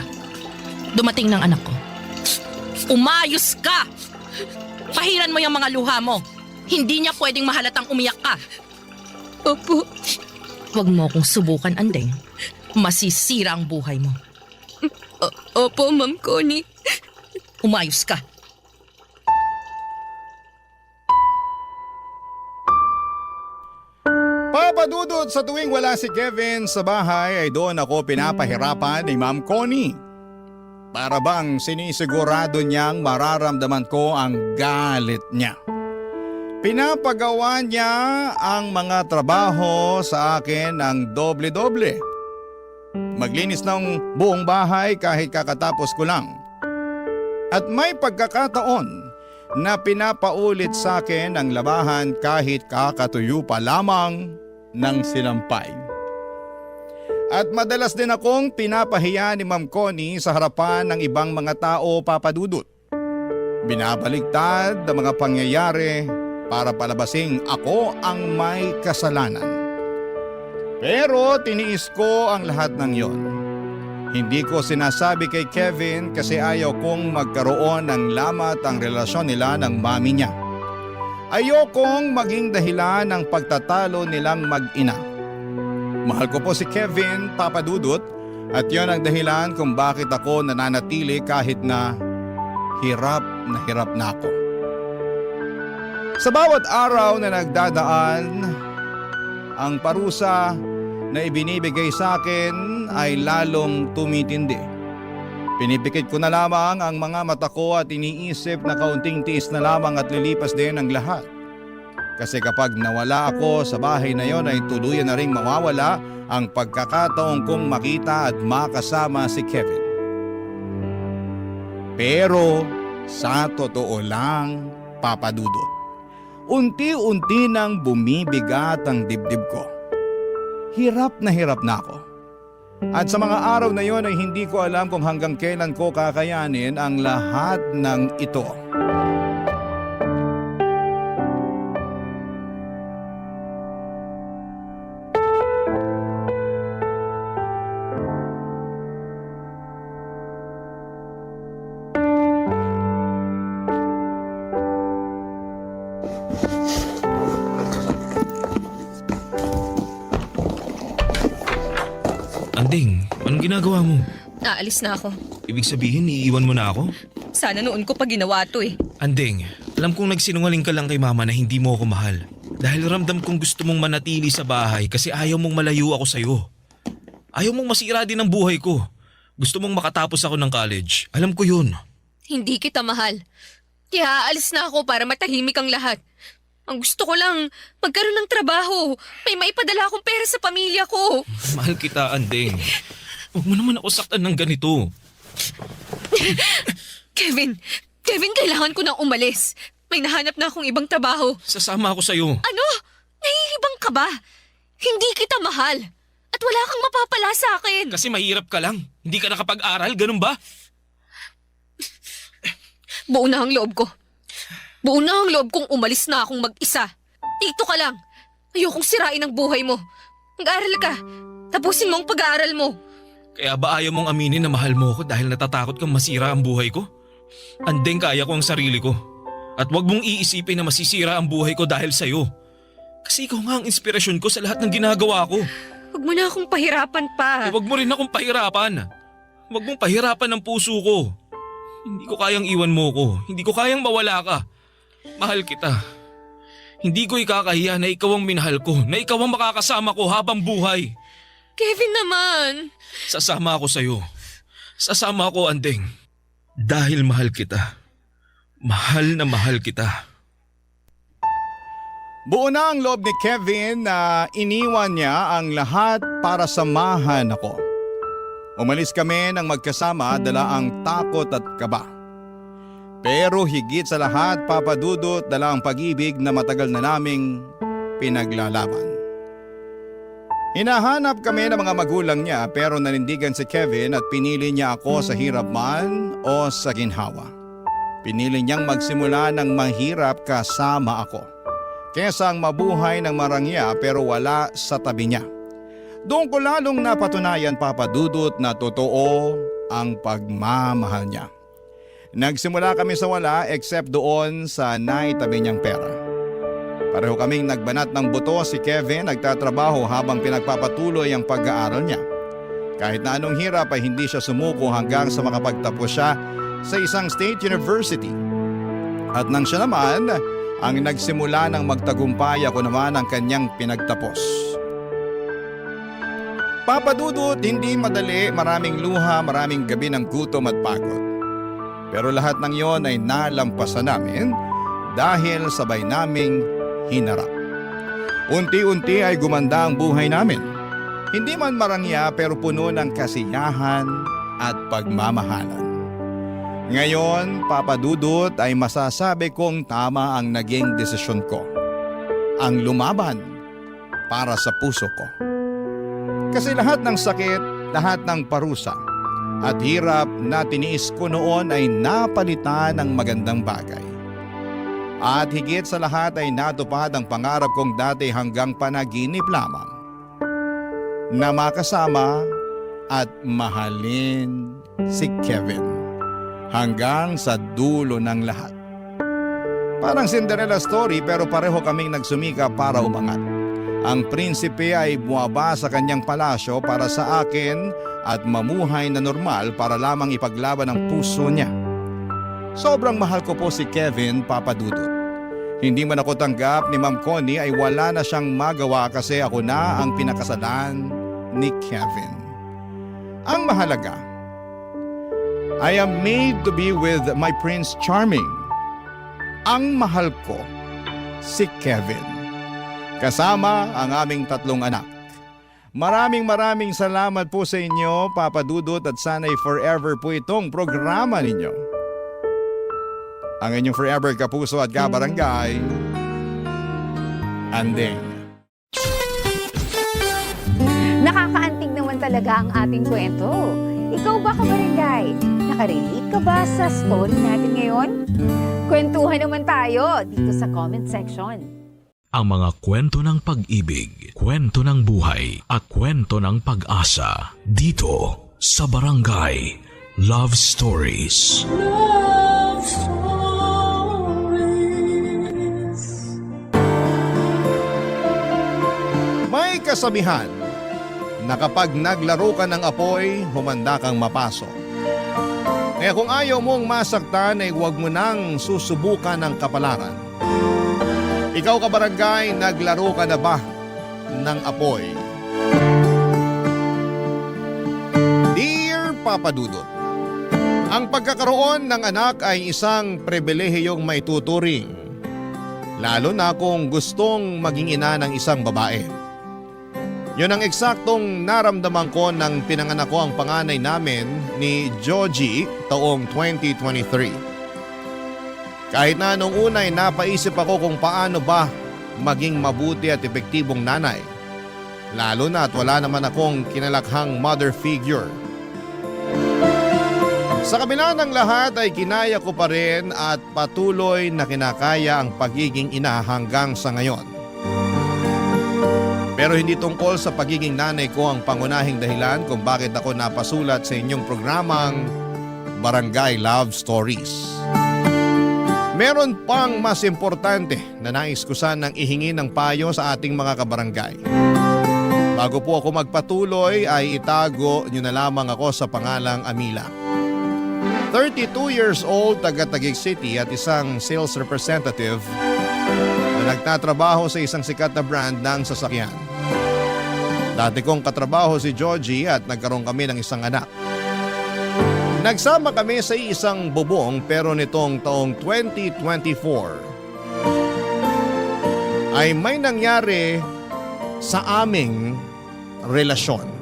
Dumating ng anak ko. Umayos ka! Pahiran mo yung mga luha mo. Hindi niya pwedeng mahalatang umiyak ka. Opo. Huwag mo akong subukan, Andeng. Masisira ang buhay mo. Opo, Ma'am Connie. Umayos ka. Papadudod sa tuwing wala si Kevin sa bahay ay doon ako pinapahirapan ni Ma'am Connie. Para bang sinisigurado niyang mararamdaman ko ang galit niya. Pinapagawa niya ang mga trabaho sa akin ng doble-doble. Maglinis ng buong bahay kahit kakatapos ko lang. At may pagkakataon na pinapaulit sa akin ang labahan kahit kakatuyo pa lamang ng sinampay. At madalas din akong pinapahiya ni Ma'am Connie sa harapan ng ibang mga tao, Papa Dudut. Binabaliktad ang mga pangyayari para palabasing ako ang may kasalanan. Pero tiniis ko ang lahat ng yon. Hindi ko sinasabi kay Kevin kasi ayaw kong magkaroon ng lamat ang relasyon nila ng mami niya. Ayokong maging dahilan ng pagtatalo nilang mag-ina. Mahal ko po si Kevin, Papa Dudut, at yon ang dahilan kung bakit ako nananatili kahit na hirap na ako. Sa bawat araw na nagdadaan, ang parusa na ibinibigay sa akin ay lalong tumitindi. Pinipikit ko na lamang ang mga mata ko at iniisip na kaunting tiis na lamang at lilipas din ang lahat. Kasi kapag nawala ako sa bahay na yon ay tuluyan na ring mawawala ang pagkakataong kong makita at makasama si Kevin. Pero sa totoo lang, Papa Dudut, unti-unti nang bumibigat ang dibdib ko. Hirap na ako. At sa mga araw na yon ay hindi ko alam kung hanggang kailan ko kakayanin ang lahat ng ito. Anding, anong ginagawa mo? Naalis na ako. Ibig sabihin, iiwan mo na ako? Sana noon ko pa ginawa to eh. Anding, alam kong nagsinungaling ka lang kay mama na hindi mo ako mahal. Dahil ramdam kong gusto mong manatili sa bahay kasi ayaw mong malayo ako sa'yo. Ayaw mong masira din ang buhay ko. Gusto mong makatapos ako ng college. Alam ko yun. Hindi kita mahal. Kaya aalis na ako para matahimik ang lahat. Ang gusto ko lang, magkaroon ng trabaho. May maipadala akong pera sa pamilya ko. Mahal kita, Anding. Huwag mo naman ako saktan ng ganito. Kevin, kailangan ko nang umalis. May nahanap na akong ibang trabaho. Sasama ako sa'yo. Ano? Nahihibang ka ba? Hindi kita mahal. At wala kang mapapala sa akin. Kasi mahirap ka lang. Hindi ka nakapag-aral, ganun ba? Buo na ang loob ko. Buo na ang loob kong umalis na akong mag-isa. Dito ka lang. Ayokong sirain ang buhay mo. Mag-aaral ka. Tapusin mo ang pag-aaral mo. Kaya ba ayaw mong aminin na mahal mo ako dahil natatakot kang masira ang buhay ko? Andeng, kaya ko ang sarili ko. At wag mong iisipin na masisira ang buhay ko dahil sa'yo. Kasi ikaw nga ang inspirasyon ko sa lahat ng ginagawa ko. Huwag mo na akong pahirapan pa. Wag mo rin akong pahirapan. Wag mong pahirapan ang puso ko. Hindi ko kayang iwan mo ko. Hindi ko kayang mawala ka. Mahal kita. Hindi ko ikakahiya na ikaw ang minahal ko, na ikaw ang makakasama ko habang buhay. Kevin naman. Sasama ako sa'yo. Sasama ako, Andeng. Dahil mahal kita. Mahal na mahal kita. Buo na ang loob ni Kevin na iniwan niya ang lahat para samahan ako. Umalis kami ng magkasama, dala ang takot at kaba. Pero higit sa lahat, Papa Dudut, dala ang pag-ibig na matagal na naming pinaglalaban. Hinahanap kami ng mga magulang niya pero nanindigan si Kevin at pinili niya ako sa hirap man o sa ginhawa. Pinili niyang magsimula ng mahirap kasama ako, kesa ang mabuhay ng marangya pero wala sa tabi niya. Doon ko lalong napatunayan, Papa Dudut, na totoo ang pagmamahal niya. Nagsimula kami sa wala except doon sa naitabi niyang pera. Pareho kaming nagbanat ng buto, si Kevin nagtatrabaho habang pinagpapatuloy ang pag-aaral niya. Kahit na anong hirap ay hindi siya sumuko hanggang sa makapagtapos siya sa isang state university. At nang siya naman ang nagsimula ng magtagumpay, ako naman ang kanyang pinagtapos. Papa Dudut, hindi madali, maraming luha, maraming gabi ng gutom at pagod. Pero lahat ng yon ay nalampasan namin dahil sabay naming hinarap. Unti-unti ay gumanda ang buhay namin. Hindi man marangya pero puno ng kasiyahan at pagmamahalan. Ngayon, Papa Dudut, ay masasabi kong tama ang naging desisyon ko. Ang lumaban para sa puso ko. Kasi lahat ng sakit, lahat ng parusa at hirap na tiniis ko noon ay napalitan ng magandang bagay. At higit sa lahat ay natupad ang pangarap kong dati hanggang panaginip lamang. Na makasama at mahalin si Kevin hanggang sa dulo ng lahat. Parang Cinderella story pero pareho kaming nagsumika para umangat. Ang prinsipe ay buwaba sa kanyang palasyo para sa akin at mamuhay na normal para lamang ipaglaban ang puso niya. Sobrang mahal ko po si Kevin, Papa Dudut. Hindi man ako tanggap ni Ma'am Connie ay wala na siyang magawa kasi ako na ang pinakasalan ni Kevin. Ang mahalaga, I am made to be with my Prince Charming. Ang mahal ko, si Kevin. Kasama ang aming 3 anak. Maraming salamat po sa inyo, Papa Dudut, at sana'y forever po itong programa ninyo. Ang inyong forever kapuso at kabarangay, Andeng. Nakakaantig naman talaga ang ating kwento. Ikaw ba, kabarangay? Nakarelate ka ba sa story natin ngayon? Kwentuhan naman tayo dito sa comment section. Ang mga kwento ng pag-ibig, kwento ng buhay at kwento ng pag-asa dito sa Barangay Love Stories. Love Stories. May kasabihan na kapag naglaro ka ng apoy, humanda kang mapasok. Kaya kung ayaw mong masaktan ay huwag mo nang susubukan ng kapalaran. Ikaw, kabarangay, naglaro ka na ba ng apoy? Dear Papa Dudut, ang pagkakaroon ng anak ay isang pribilehiyong maituturing, lalo na kung gustong maging ina ng isang babae. Yun ang eksaktong naramdaman ko nang pinanganak ko ang panganay namin ni Joji taong 2023. Kahit na nung una ay napaisip ako kung paano ba maging mabuti at epektibong nanay. Lalo na at wala naman akong kinalakhang mother figure. Sa kabila ng lahat ay kinaya ko pa rin at patuloy na kinakaya ang pagiging ina hanggang sa ngayon. Pero hindi tungkol sa pagiging nanay ko ang pangunahing dahilan kung bakit ako napasulat sa inyong programang Barangay Love Stories. Meron pang mas importante na nais ko sanang ihingi ng payo sa ating mga kabarangay. Bago po ako magpatuloy ay itago niyo na lamang ako sa pangalang Amila. 32 years old, taga Taguig City at isang sales representative na nagtatrabaho sa isang sikat na brand ng sasakyan. Dati kong katrabaho si Georgie at nagkaroon kami ng isang anak. Nagsama kami sa isang bubong pero nitong taong 2024 ay may nangyari sa aming relasyon.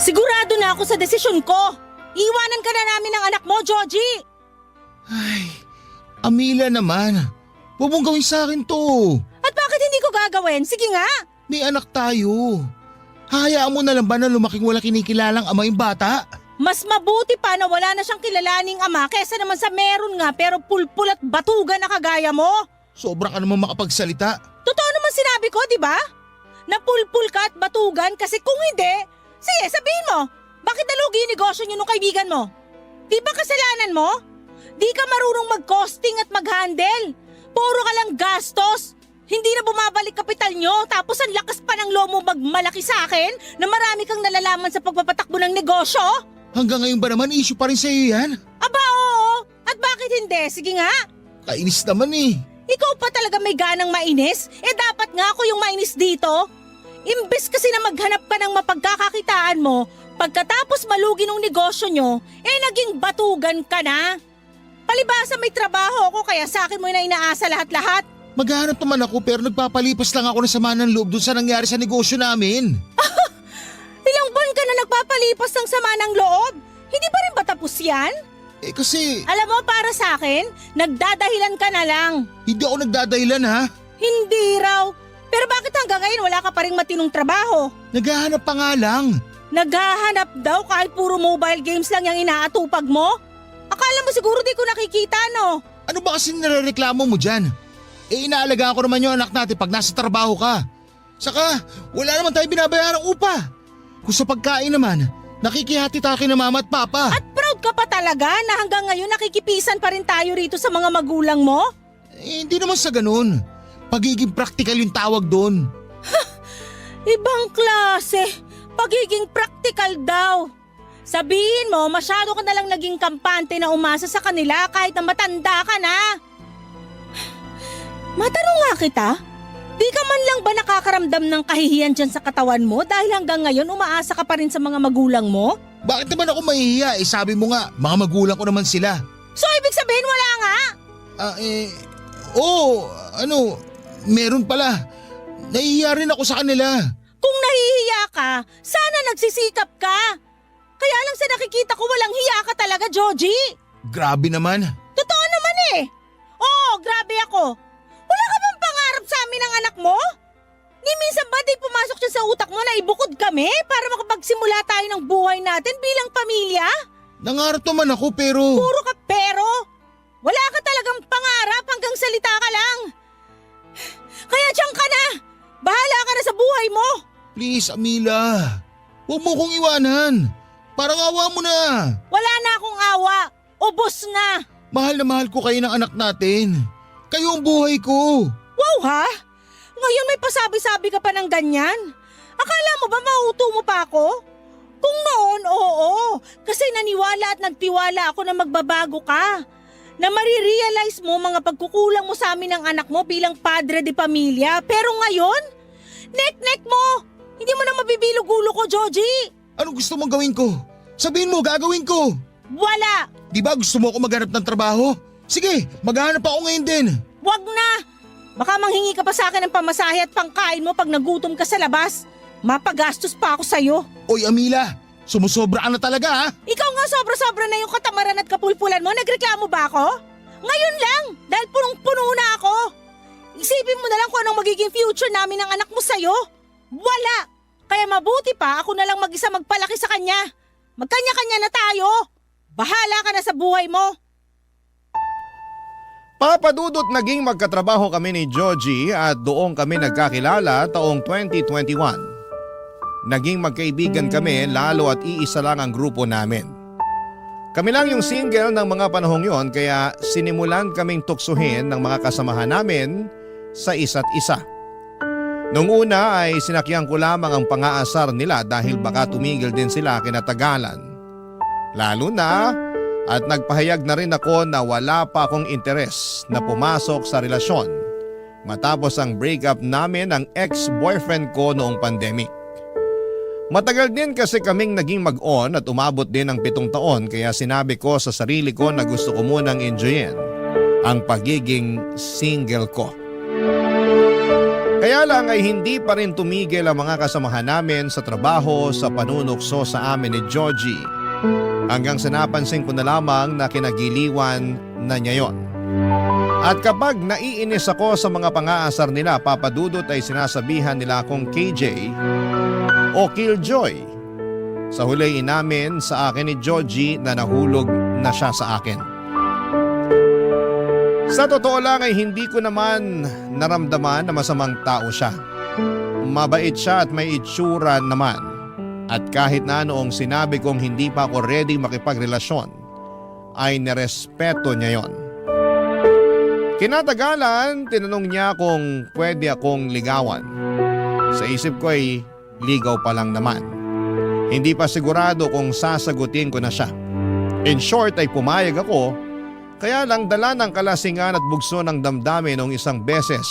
Sigurado na ako sa desisyon ko. Iwanan ka na namin ng anak mo, Georgie. Ay, Amila naman. Huwag mong gawin sa akin to. At bakit hindi ko gagawin? Sige nga. May anak tayo. Hayaan mo na lang ba na lumaking wala kinikilalang ama yung bata? Mas mabuti pa na wala na siyang kilalaning ama kesa naman sa meron nga pero pulpul at batugan na kagaya mo. Sobra ka naman makapagsalita. Totoo naman sinabi ko, di ba? Napulpul ka at batugan kasi kung hindi, sige sabihin mo, bakit nalugi yung negosyo niyo nung kaibigan mo? Di ba kasalanan mo? Di ka marunong mag-costing at mag-handle. Puro ka lang gastos. Hindi na bumabalik kapital nyo tapos ang lakas pa ng loob mo magmalaki sa akin na marami kang nalalaman sa pagpapatakbo ng negosyo? Hanggang ngayon ba naman issue pa rin sa iyo yan? Aba oo. At bakit hindi? Sige nga. Kainis naman eh. Ikaw pa talaga may ganang mainis? Dapat nga ako yung mainis dito. Imbes kasi na maghanap ka ng mapagkakakitaan mo, pagkatapos malugi ng negosyo nyo, naging batugan ka na. Palibasa may trabaho ako kaya sa akin mo na inaasa lahat-lahat. Maghahanap naman ako pero nagpapalipas lang ako ng sama ng loob dun sa nangyari sa negosyo namin. Ilang buwan ka na nagpapalipas ng sama ng loob? Hindi pa rin ba tapos yan? Kasi Alam mo, para sa akin, nagdadahilan ka na lang. hindi ako nagdadahilan ha. Hindi raw. Pero bakit hanggang ngayon wala ka pa rin matinong trabaho? Naghahanap pa nga lang. Naghahanap daw kahit puro mobile games lang yung inaatupag mo? Akala mo siguro di ko nakikita, no? Ano ba kasi nirereklamo mo dyan? Inaalagaan ko naman yung anak natin pag nasa trabaho ka. Saka wala naman tayo binabayarang upa. Kung sa pagkain naman, nakikihati tayo kina mama at papa. At proud ka pa talaga na hanggang ngayon nakikipisan pa rin tayo rito sa mga magulang mo? Hindi naman sa ganun. Pagiging practical yung tawag doon. Ibang klase. Pagiging practical daw. Sabihin mo, masyado ka nalang naging kampante na umasa sa kanila kahit na matanda ka na. Matanong nga kita, di ka man lang ba nakakaramdam ng kahihiyan dyan sa katawan mo dahil hanggang ngayon umaasa ka pa rin sa mga magulang mo? Bakit naman ako mahihiya? Sabi mo nga, mga magulang ko naman sila. So ibig sabihin wala nga? Meron pala. Nahihiya rin ako sa kanila. Kung nahihiya ka, sana nagsisikap ka. Kaya lang sa nakikita ko walang hiya ka talaga, Joji. Grabe naman. Totoo naman eh. Oo, grabe ako. Wala ka bang pangarap sa amin ng anak mo? Ni minsan ba di pumasok siya sa utak mo na ibukod kami para makapagsimula tayo ng buhay natin bilang pamilya? Nangarap naman ako pero… Puro ka pero. Wala ka talagang pangarap hanggang salita ka lang. Kaya diyan ka na. Bahala ka na sa buhay mo. Please, Amila. Huwag mo kong iwanan. Parang awa mo na. Wala na akong awa. Ubos na. Mahal na mahal ko kayo ng anak natin. Kayo ang buhay ko. Wow ha? Ngayon may pasabi-sabi ka pa ng ganyan? Akala mo ba mauuto mo pa ako? Kung noon, oo. Kasi naniwala at nagtiwala ako na magbabago ka. Na marirealize mo mga pagkukulang mo sa amin ng anak mo bilang padre de pamilya. Pero ngayon, nek-nek mo. Hindi mo na mabibilog ulo ko, Joji. Anong gusto mong gawin ko? Sabihin mo, gagawin ko. Wala. Di ba gusto mo ako maghanap ng trabaho? Sige, maghanap ako ngayon din. Wag na. Baka manghingi ka pa sa akin ng pamasahe at pangkain mo pag nagutom ka sa labas. Mapagastos pa ako sa'yo. Oy, Amila, sumusobra ka na talaga ha? Ikaw nga sobra-sobra na yung katamaran at kapulpulan mo. Nagreklamo ba ako? Ngayon lang, dahil punong-puno na ako. Isipin mo na lang kung anong magiging future namin ng anak mo sa'yo. Wala. Kaya mabuti pa ako na lang mag-isa magpalaki sa kanya. Magkanya-kanya na tayo. Bahala ka na sa buhay mo. Papadudot naging magkatrabaho kami ni Joji at doon kami nagkakilala taong 2021. Naging magkaibigan kami lalo at iisa lang ang grupo namin. Kami lang yung single ng mga panahong yon kaya sinimulan kaming tuksuhin ng mga kasamahan namin sa isa't isa. Noong una ay sinakyan ko lamang ang pang-aasar nila dahil baka tumigil din sila kinatagalan. Lalo na at nagpahayag na rin ako na wala pa akong interes na pumasok sa relasyon matapos ang breakup namin ng ex-boyfriend ko noong pandemic. Matagal din kasi kaming naging mag-on at umabot din ng 7 taon kaya sinabi ko sa sarili ko na gusto ko munang enjoyin ang pagiging single ko. Kaya lang ay hindi pa rin tumigil ang mga kasamahan namin sa trabaho sa panunukso sa amin ni Joji hanggang sa napansin ko na lamang na kinagiliwan na niya yon. At kapag naiinis ako sa mga pang-aasar nila, papadudot ay sinasabihan nila akong KJ o Killjoy. Sa huli inamin sa akin ni Joji na nahulog na siya sa akin. Sa totoo lang ay hindi ko naman naramdaman na masamang tao siya. Mabait siya at may itsura naman. At kahit na noong sinabi kong hindi pa ako ready makipagrelasyon, ay nirespeto niya yon. Kinatagalan, tinanong niya kung pwede akong ligawan. Sa isip ko ay ligaw pa lang naman. Hindi pa sigurado kung sasagutin ko na siya. In short ay pumayag ako Kaya lang dala ng kalasingan at bugso ng damdamin noong isang beses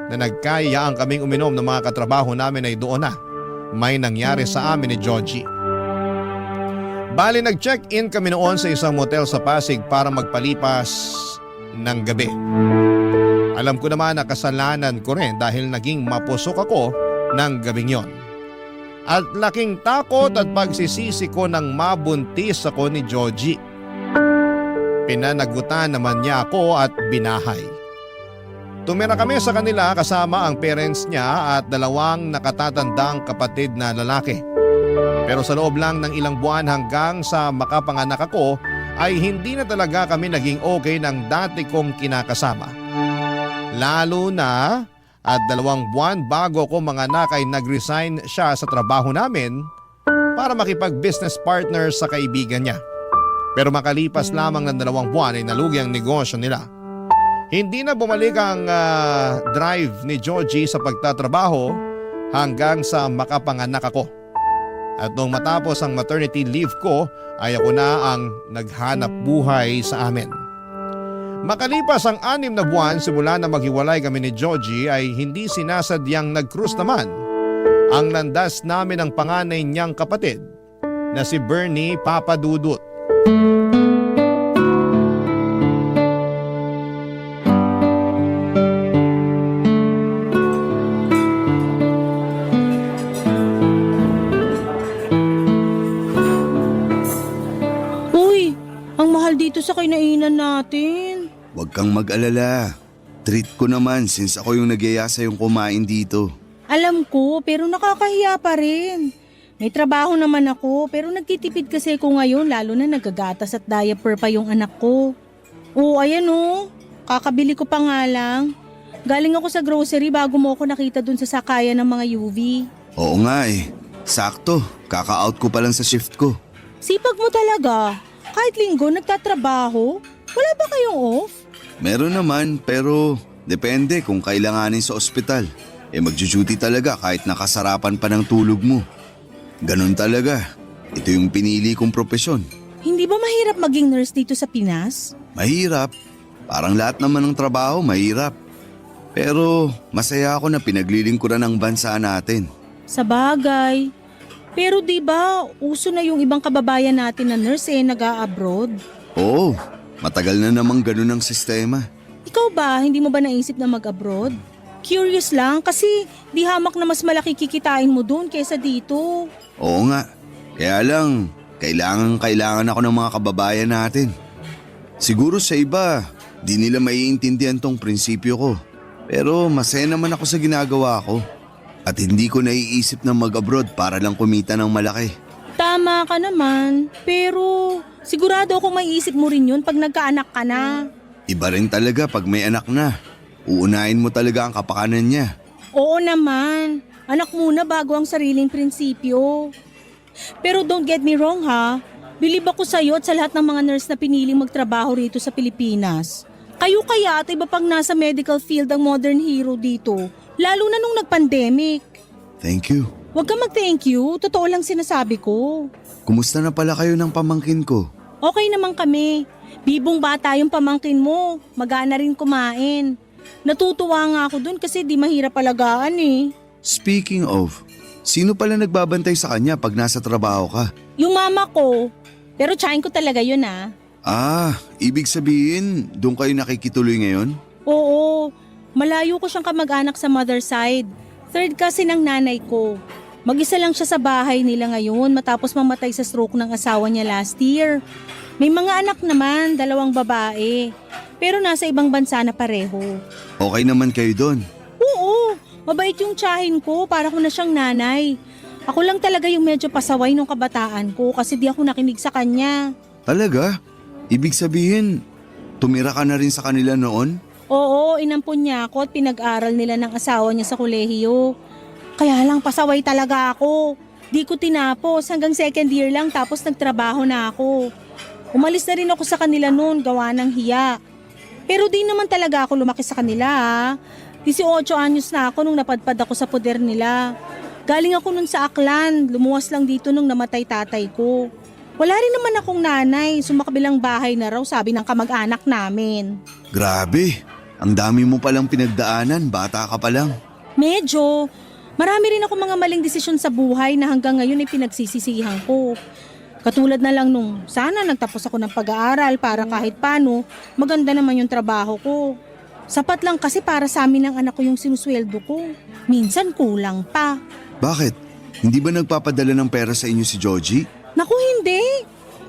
na nagkayaan kaming uminom ng mga katrabaho namin ay doon na may nangyari sa amin ni Georgie. Bali nag-check-in kami noon sa isang motel sa Pasig para magpalipas ng gabi. Alam ko naman na kasalanan ko rin dahil naging mapusok ako ng gabing yon. At laking takot at pagsisisi ko nang mabuntis ako ni Georgie. Pinanagutan naman niya ako at binahay. Tumira kami sa kanila kasama ang parents niya at 2 nakatatandang kapatid na lalaki. Pero sa loob lang ng ilang buwan hanggang sa makapanganak ako ay hindi na talaga kami naging okay ng dati kong kinakasama. Lalo na at 2 buwan bago ko manganak ay nag-resign siya sa trabaho namin para makipag-business partner sa kaibigan niya. Pero makalipas lamang ng 2 buwan ay nalugi ang negosyo nila. Hindi na bumalik ang drive ni Georgie sa pagtatrabaho hanggang sa makapanganak ako. At nung matapos ang maternity leave ko ay ako na ang naghanap buhay sa amin. Makalipas ang 6 na buwan simula na maghiwalay kami ni Georgie ay hindi sinasadyang nag-cruise naman ang landas namin ng panganay niyang kapatid na si Bernie Papadudut. Uy, ang mahal dito sa kinainan natin. Huwag kang mag-alala. Treat ko naman since ako yung nagyaya sa yung kumain dito. Alam ko, pero nakakahiya pa rin. May trabaho naman ako, pero nagtitipid kasi ako ngayon lalo na nagagatas at diaper pa yung anak ko. Oo, ayan oh. Kakabili ko pa nga lang. Galing ako sa grocery bago mo ako nakita dun sa sakayan ng mga UV. Oo nga eh. Sakto. Kaka-out ko pa lang sa shift ko. Sipag mo talaga. Kahit linggo nagtatrabaho. Wala ba kayong off? Meron naman pero depende kung kailanganin sa ospital. Magjo-duty talaga kahit nakasarapan pa ng tulog mo. Ganun talaga. Ito yung pinili kong propesyon. Hindi ba mahirap maging nurse dito sa Pinas? Mahirap. Parang lahat naman ng trabaho mahirap. Pero masaya ako na pinaglilingkuran ng bansa natin. Sa bagay. Pero di ba uso na yung ibang kababayan natin na nurse nag-a-abroad? Oo, matagal na namang ganun ang sistema. Ikaw ba, hindi mo ba naisip na mag-abroad? Curious lang kasi di hamak na mas malaki kikitain mo dun kaysa dito. Oo nga. Kaya lang, kailangan ako ng mga kababayan natin. Siguro sa iba, di nila maiintindihan tong prinsipyo ko. Pero masaya naman ako sa ginagawa ko. At hindi ko naiisip na mag-abroad para lang kumita ng malaki. Tama ka naman, pero sigurado akong maiisip mo rin yun pag nagkaanak ka na. Iba rin talaga pag may anak na. Uunahin mo talaga ang kapakanan niya. Oo naman, anak muna bago ang sariling prinsipyo. Pero don't get me wrong ha, bilib ako sa'yo at sa lahat ng mga nurse na piniling magtrabaho rito sa Pilipinas. Kayo kaya at iba pang nasa medical field ang modern hero dito, lalo na nung nag-pandemic. Thank you. Huwag ka mag-thank you, totoo lang sinasabi ko. Kumusta na pala kayo ng pamangkin ko? Okay naman kami. Bibong bata yung pamangkin mo, magana rin kumain. Natutuwa nga ako dun kasi di mahirap alagaan eh. Speaking of, sino pala nagbabantay sa kanya pag nasa trabaho ka? Yung mama ko, pero tsahin ko talaga yun ah. Ah, ibig sabihin, doon kayo nakikituloy ngayon? Oo, malayo ko siyang kamag-anak sa mother side. Third cousin ng nanay ko. Mag-isa lang siya sa bahay nila ngayon matapos mamatay sa stroke ng asawa niya last year. May mga anak naman, 2 babae. Pero nasa ibang bansa na pareho. Okay naman kayo doon? Oo, mabait yung tsahin ko, para ko na siyang nanay. Ako lang talaga yung medyo pasaway nung kabataan ko kasi di ako nakinig sa kanya. Talaga? Ibig sabihin, tumira ka na rin sa kanila noon? Oo, inampun niya ako at pinag-aral nila ng asawa niya sa kolehiyo. Kaya lang pasaway talaga ako. Di ko tinapos hanggang 2nd year lang tapos nagtrabaho na ako. Umalis na rin ako sa kanila noon gawa ng hiya. Pero di naman talaga ako lumaki sa kanila ha. 18 anyos na ako nung napadpad ako sa poder nila. Galing ako nun sa Aklan, lumuwas lang dito nung namatay tatay ko. Wala rin naman akong nanay, sumakabilang bahay na raw sabi ng kamag-anak namin. Grabe, ang dami mo palang pinagdaanan, bata ka pa lang. Medyo. Marami rin ako mga maling desisyon sa buhay na hanggang ngayon ay pinagsisisihan ko. Katulad na lang nung sana nagtapos ako ng pag-aaral para kahit paano maganda naman yung trabaho ko. Sapat lang kasi para sa amin ng anak ko yung sinusweldo ko. Minsan kulang pa. Bakit? Hindi ba nagpapadala ng pera sa inyo si Georgie? Naku, hindi.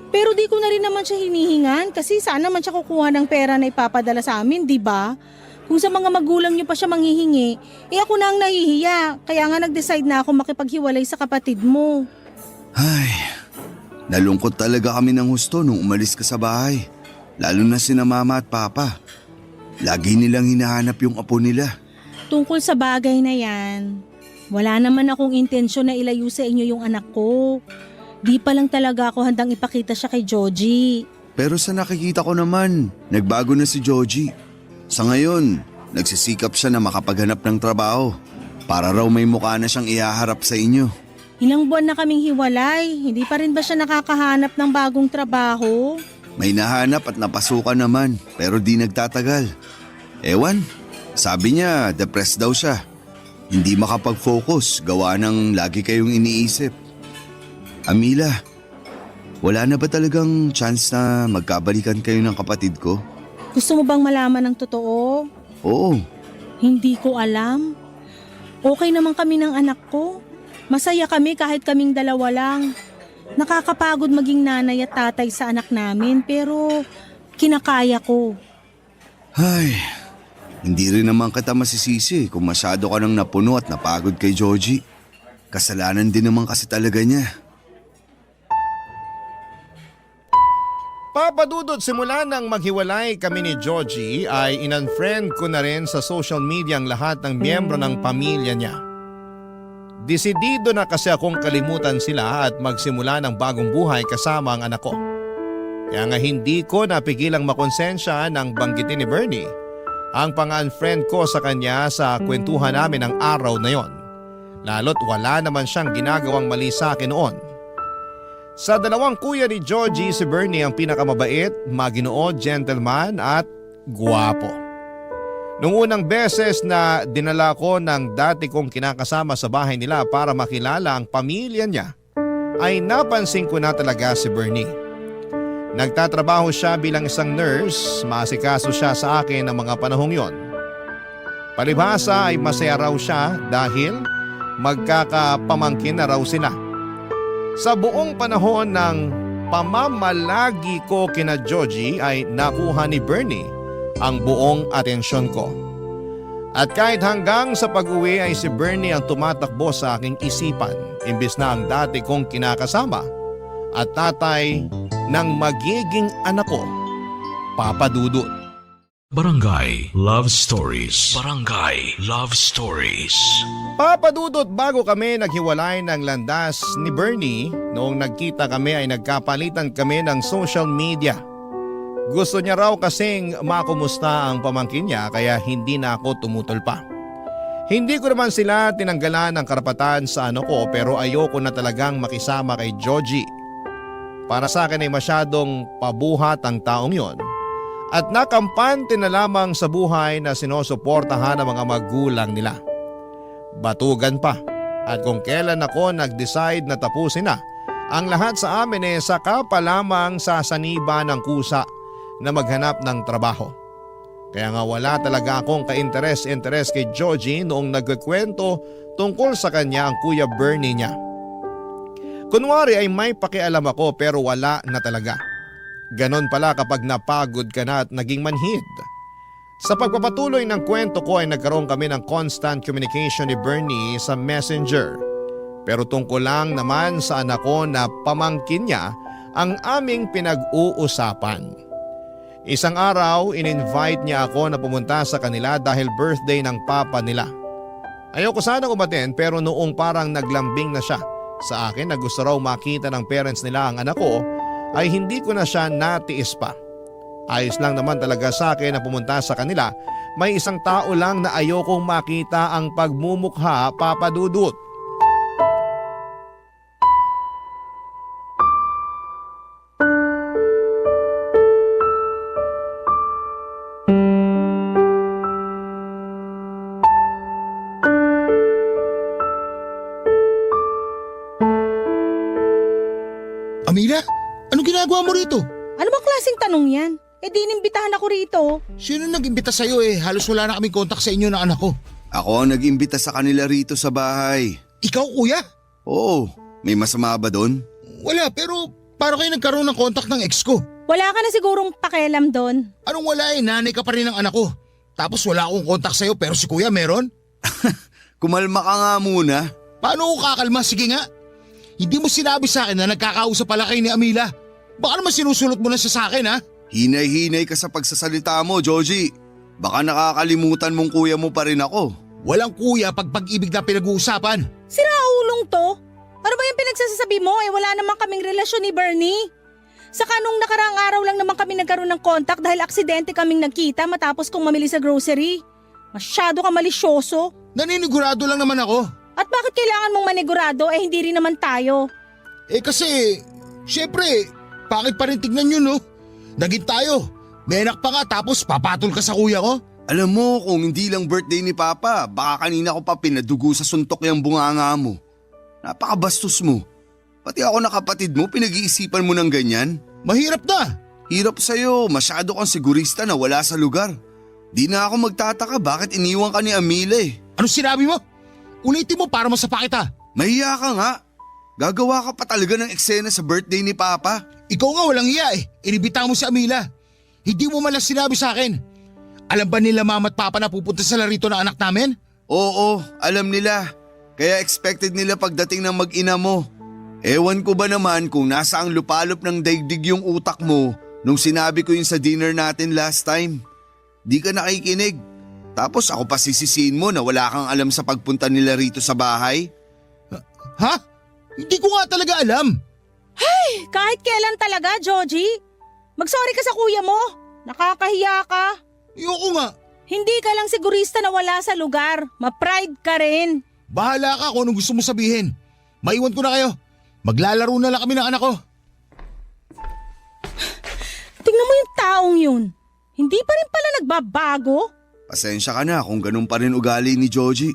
Pero di ko na rin naman siya hinihingan kasi saan naman siya kukuha ng pera na ipapadala sa amin, di ba? Kung sa mga magulang niyo pa siya manghihingi, ako na ang nahihiya. Kaya nga nag-decide na ako makipaghiwalay sa kapatid mo. Ay, nalungkot talaga kami ng husto nung umalis ka sa bahay. Lalo na sina mama at papa. Lagi nilang hinahanap yung apo nila. Tungkol sa bagay na yan, wala naman akong intensyon na ilayo sa inyo yung anak ko. Di pa lang talaga ako handang ipakita siya kay Georgie. Pero sa nakikita ko naman, nagbago na si Georgie. Sa ngayon, nagsisikap siya na makapaghanap ng trabaho para raw may mukha na siyang ihaharap sa inyo. Ilang buwan na kaming hiwalay, hindi pa rin ba siya nakakahanap ng bagong trabaho? May nahanap at napasukan naman pero di nagtatagal. Ewan, sabi niya depressed daw siya. Hindi makapag-focus, gawa ng lagi kayong iniisip. Amila, wala na ba talagang chance na magkabalikan kayo ng kapatid ko? Gusto mo bang malaman ng totoo? Oo, Hindi ko alam. Okay naman kami ng anak ko. Masaya kami kahit kaming dalawa lang. Nakakapagod maging nanay at tatay sa anak namin pero kinakaya ko. ay, hindi rin naman kita masisisi kung masyado ka nang napuno at napagod kay Georgie. Kasalanan din naman kasi talaga niya. Papadudot simula nang maghiwalay kami ni Georgie ay in-unfriend ko na rin sa social media ang lahat ng miyembro ng pamilya niya. Desidido na kasi akong kalimutan sila at magsimula ng bagong buhay kasama ang anak ko. Kaya nga hindi ko napigilang makonsensya nang banggitin ni Bernie ang pang-unfriend ko sa kanya sa kwentuhan namin ng araw na yon. Lalo't wala naman siyang ginagawang mali sa akin noon. Sa dalawang kuya ni Georgie, si Bernie ang pinakamabait, maginoo, gentleman at guwapo. Noong unang beses na dinala ko ng dati kong kinakasama sa bahay nila para makilala ang pamilya niya, ay napansin ko na talaga si Bernie. Nagtatrabaho siya bilang isang nurse, maasikaso siya sa akin ng mga panahong yon. Palibhasa ay masaya raw siya dahil magkakapamangkin na raw sila. Sa buong panahon ng pamamalagi ko kina Georgie ay nakuha ni Bernie ang buong atensyon ko. At kahit hanggang sa pag-uwi ay si Bernie ang tumatakbo sa aking isipan imbes na ang dati kong kinakasama at tatay ng magiging anak ko, Papa Dudut. Barangay Love Stories. Barangay Love Stories. Papadudot, bago kami naghiwalay ng landas ni Bernie, noong nagkita kami ay nagkapalitan kami ng social media. Gusto niya raw kasing makumusta ang pamangkin niya kaya hindi na ako tumutol pa. Hindi ko naman sila tinanggalan ng karapatan sa ano ko pero ayoko na talagang makisama kay Georgie. Para sa akin ay masyadong pabuhat ang taong yon. At nakampante na lamang sa buhay na sinusuportahan ng mga magulang nila. Batugan pa at kung kailan ako nag-decide na tapusin na ang lahat sa amin saka pa lamang sasaniba ng kusa na maghanap ng trabaho. Kaya nga wala talaga akong ka-interes kay Georgie noong nagkikwento tungkol sa kanya ang Kuya Bernie niya. Kunwari ay may pakialam ako pero wala na talaga. Ganon pala kapag napagod ka na at naging manhid. Sa pagpapatuloy ng kwento ko ay nagkaroon kami ng constant communication ni Bernie sa Messenger. Pero tungkol lang naman sa anak ko na pamangkin niya ang aming pinag-uusapan. Isang araw, in-invite niya ako na pumunta sa kanila dahil birthday ng papa nila. Ayoko sanang umaten pero noong parang naglambing na siya sa akin na gusto raw makita ng parents nila ang anak ko, ay hindi ko na siya natiis pa. Ayos lang naman talaga sa akin na pumunta sa kanila. May isang tao lang na ayokong makita ang pagmumukha, Papa Dudut. ginagawa mo rito? Ano bang klaseng tanong yan? Eh di inimbitahan ako rito. Sino nag-imbita sa'yo eh? Halos wala na kaming kontak sa inyo ng anak ko. Ako ang nag-imbita sa kanila rito sa bahay. Ikaw kuya? Oo, may masama ba doon? Wala, pero paano kayo nagkaroon ng kontak ng ex ko? Wala ka na sigurong pakialam doon. Anong wala eh? Nanay ka pa rin ng anak ko. Tapos wala akong kontak sa'yo pero si kuya meron? Kumalma ka nga muna. Paano ako kakalma? Sige nga. Hindi mo sinabi sa akin na nagkakausap pala kayo ni Amila. Baka naman sinusulot mo na siya sa akin ha? Hinay-hinay ka sa pagsasalita mo, Joji. Baka nakakalimutan mong kuya mo pa rin ako. Walang kuya pag pag-ibig na pinag-uusapan. Sira ulong to. Ano ba yung pinagsasabi mo? Eh wala naman kaming relasyon ni Bernie. Saka nung nakaraang araw lang naman kami nagkaroon ng contact dahil aksidente kaming nagkita matapos kong mamili sa grocery. Masyado ka malisyoso. Naninigurado lang naman ako. At bakit kailangan mong manigurado eh hindi rin naman tayo? Eh kasi, syempre, pangit pa rin tignan yun no? Naging tayo. May anak pa nga tapos papatol ka sa kuya ko? Alam mo, kung hindi lang birthday ni Papa, baka kanina ko pa pinadugo sa suntok yung bunganga mo. Napakabastos mo. Pati ako na kapatid mo, pinag-iisipan mo ng ganyan? Mahirap na. Hirap sa'yo, masyado kang sigurista na wala sa lugar. Di na ako magtataka bakit iniwan ka ni Amila eh. Ano sinabi mo? Ulitin mo para masapa kita. Mahiya ka nga. Gagawa ka pa talaga ng eksena sa birthday ni Papa. Ikaw nga walang iya eh. Inibita mo si Amila. Hindi mo man lang sinabi sa akin. Alam ba nila mama at papa na pupunta sila rito na anak namin? Oo, alam nila. Kaya expected nila pagdating ng mag-ina mo. Ewan ko ba naman kung nasa ang lupalop ng daigdig yung utak mo nung sinabi ko yun sa dinner natin last time. Di ka nakikinig. Tapos ako pa sisisihin mo na wala kang alam sa pagpunta nila rito sa bahay? Ha? Hindi ko nga talaga alam. Kahit kailan talaga, Joji. Mag-sorry ka sa kuya mo. Nakakahiya ka. Ayoko nga. Hindi ka lang sigurista na wala sa lugar. Ma-pride ka rin. Bahala ka kung anong gusto mo sabihin. Maiwan ko na kayo. Maglalaro na lang kami ng anak ko. Tingnan mo yung taong yun. Hindi pa rin pala nagbabago. Pasensya ka na kung ganun pa rin ugali ni Joji.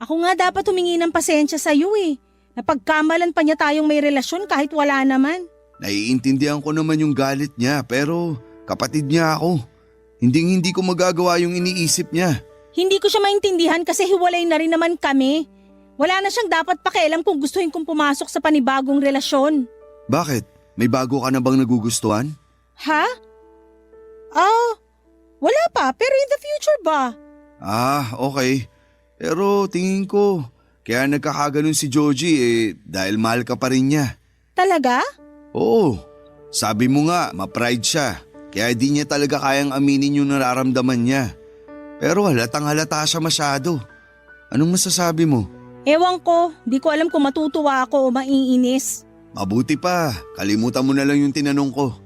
Ako nga dapat humingi ng pasensya sa'yo eh. Napagkamalan pa niya tayong may relasyon kahit wala naman. Naiintindihan ko naman yung galit niya pero kapatid niya ako. Hindi ko magagawa yung iniisip niya. Hindi ko siya maintindihan kasi hiwalay na rin naman kami. Wala na siyang dapat pakialam kung gustuhin kong pumasok sa panibagong relasyon. Bakit? May bago ka na bang nagugustuhan? Ha? Wala pa pero in the future ba? Okay. Pero tingin ko, kaya nagkakaganon si Joji dahil mahal ka pa rin niya. Talaga? Oo, sabi mo nga, ma-pride siya. Kaya di niya talaga kayang aminin yung nararamdaman niya. Pero halatang halata siya masyado. Anong masasabi mo? Ewan ko, di ko alam kung matutuwa ako o maiinis. Mabuti pa, kalimutan mo na lang yung tinanong ko.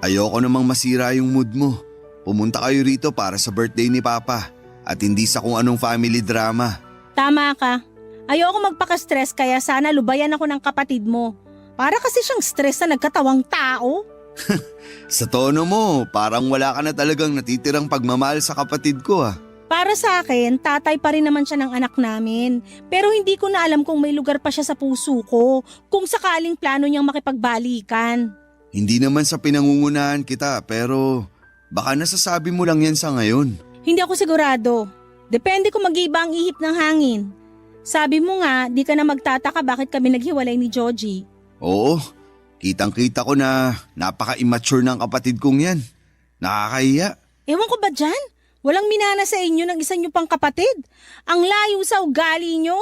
Ayoko namang masira yung mood mo. Pumunta kayo rito para sa birthday ni Papa at hindi sa kung anong family drama. Tama ka. Ayoko magpaka-stress kaya sana lubayan ako ng kapatid mo. Para kasi siyang stress na nagkatawang tao. Sa tono mo, parang wala ka na talagang natitirang pagmamahal sa kapatid ko Para sa akin, tatay pa rin naman siya ng anak namin. Pero hindi ko na alam kung may lugar pa siya sa puso ko, kung sakaling plano niyang makipagbalikan. Hindi naman sa pinangungunahan kita pero baka nasasabi mo lang yan sa ngayon. Hindi ako sigurado. Depende kung mag-iiba ang ihip ng hangin. Sabi mo nga, di ka na magtataka bakit kami naghiwalay ni Joji. Oo, kitang-kita ko na napaka-immature ng kapatid kong yan. Nakakahiya. Ewan ko ba dyan? Walang minana sa inyo ng isa niyo pang kapatid. Ang layo sa ugali niyo.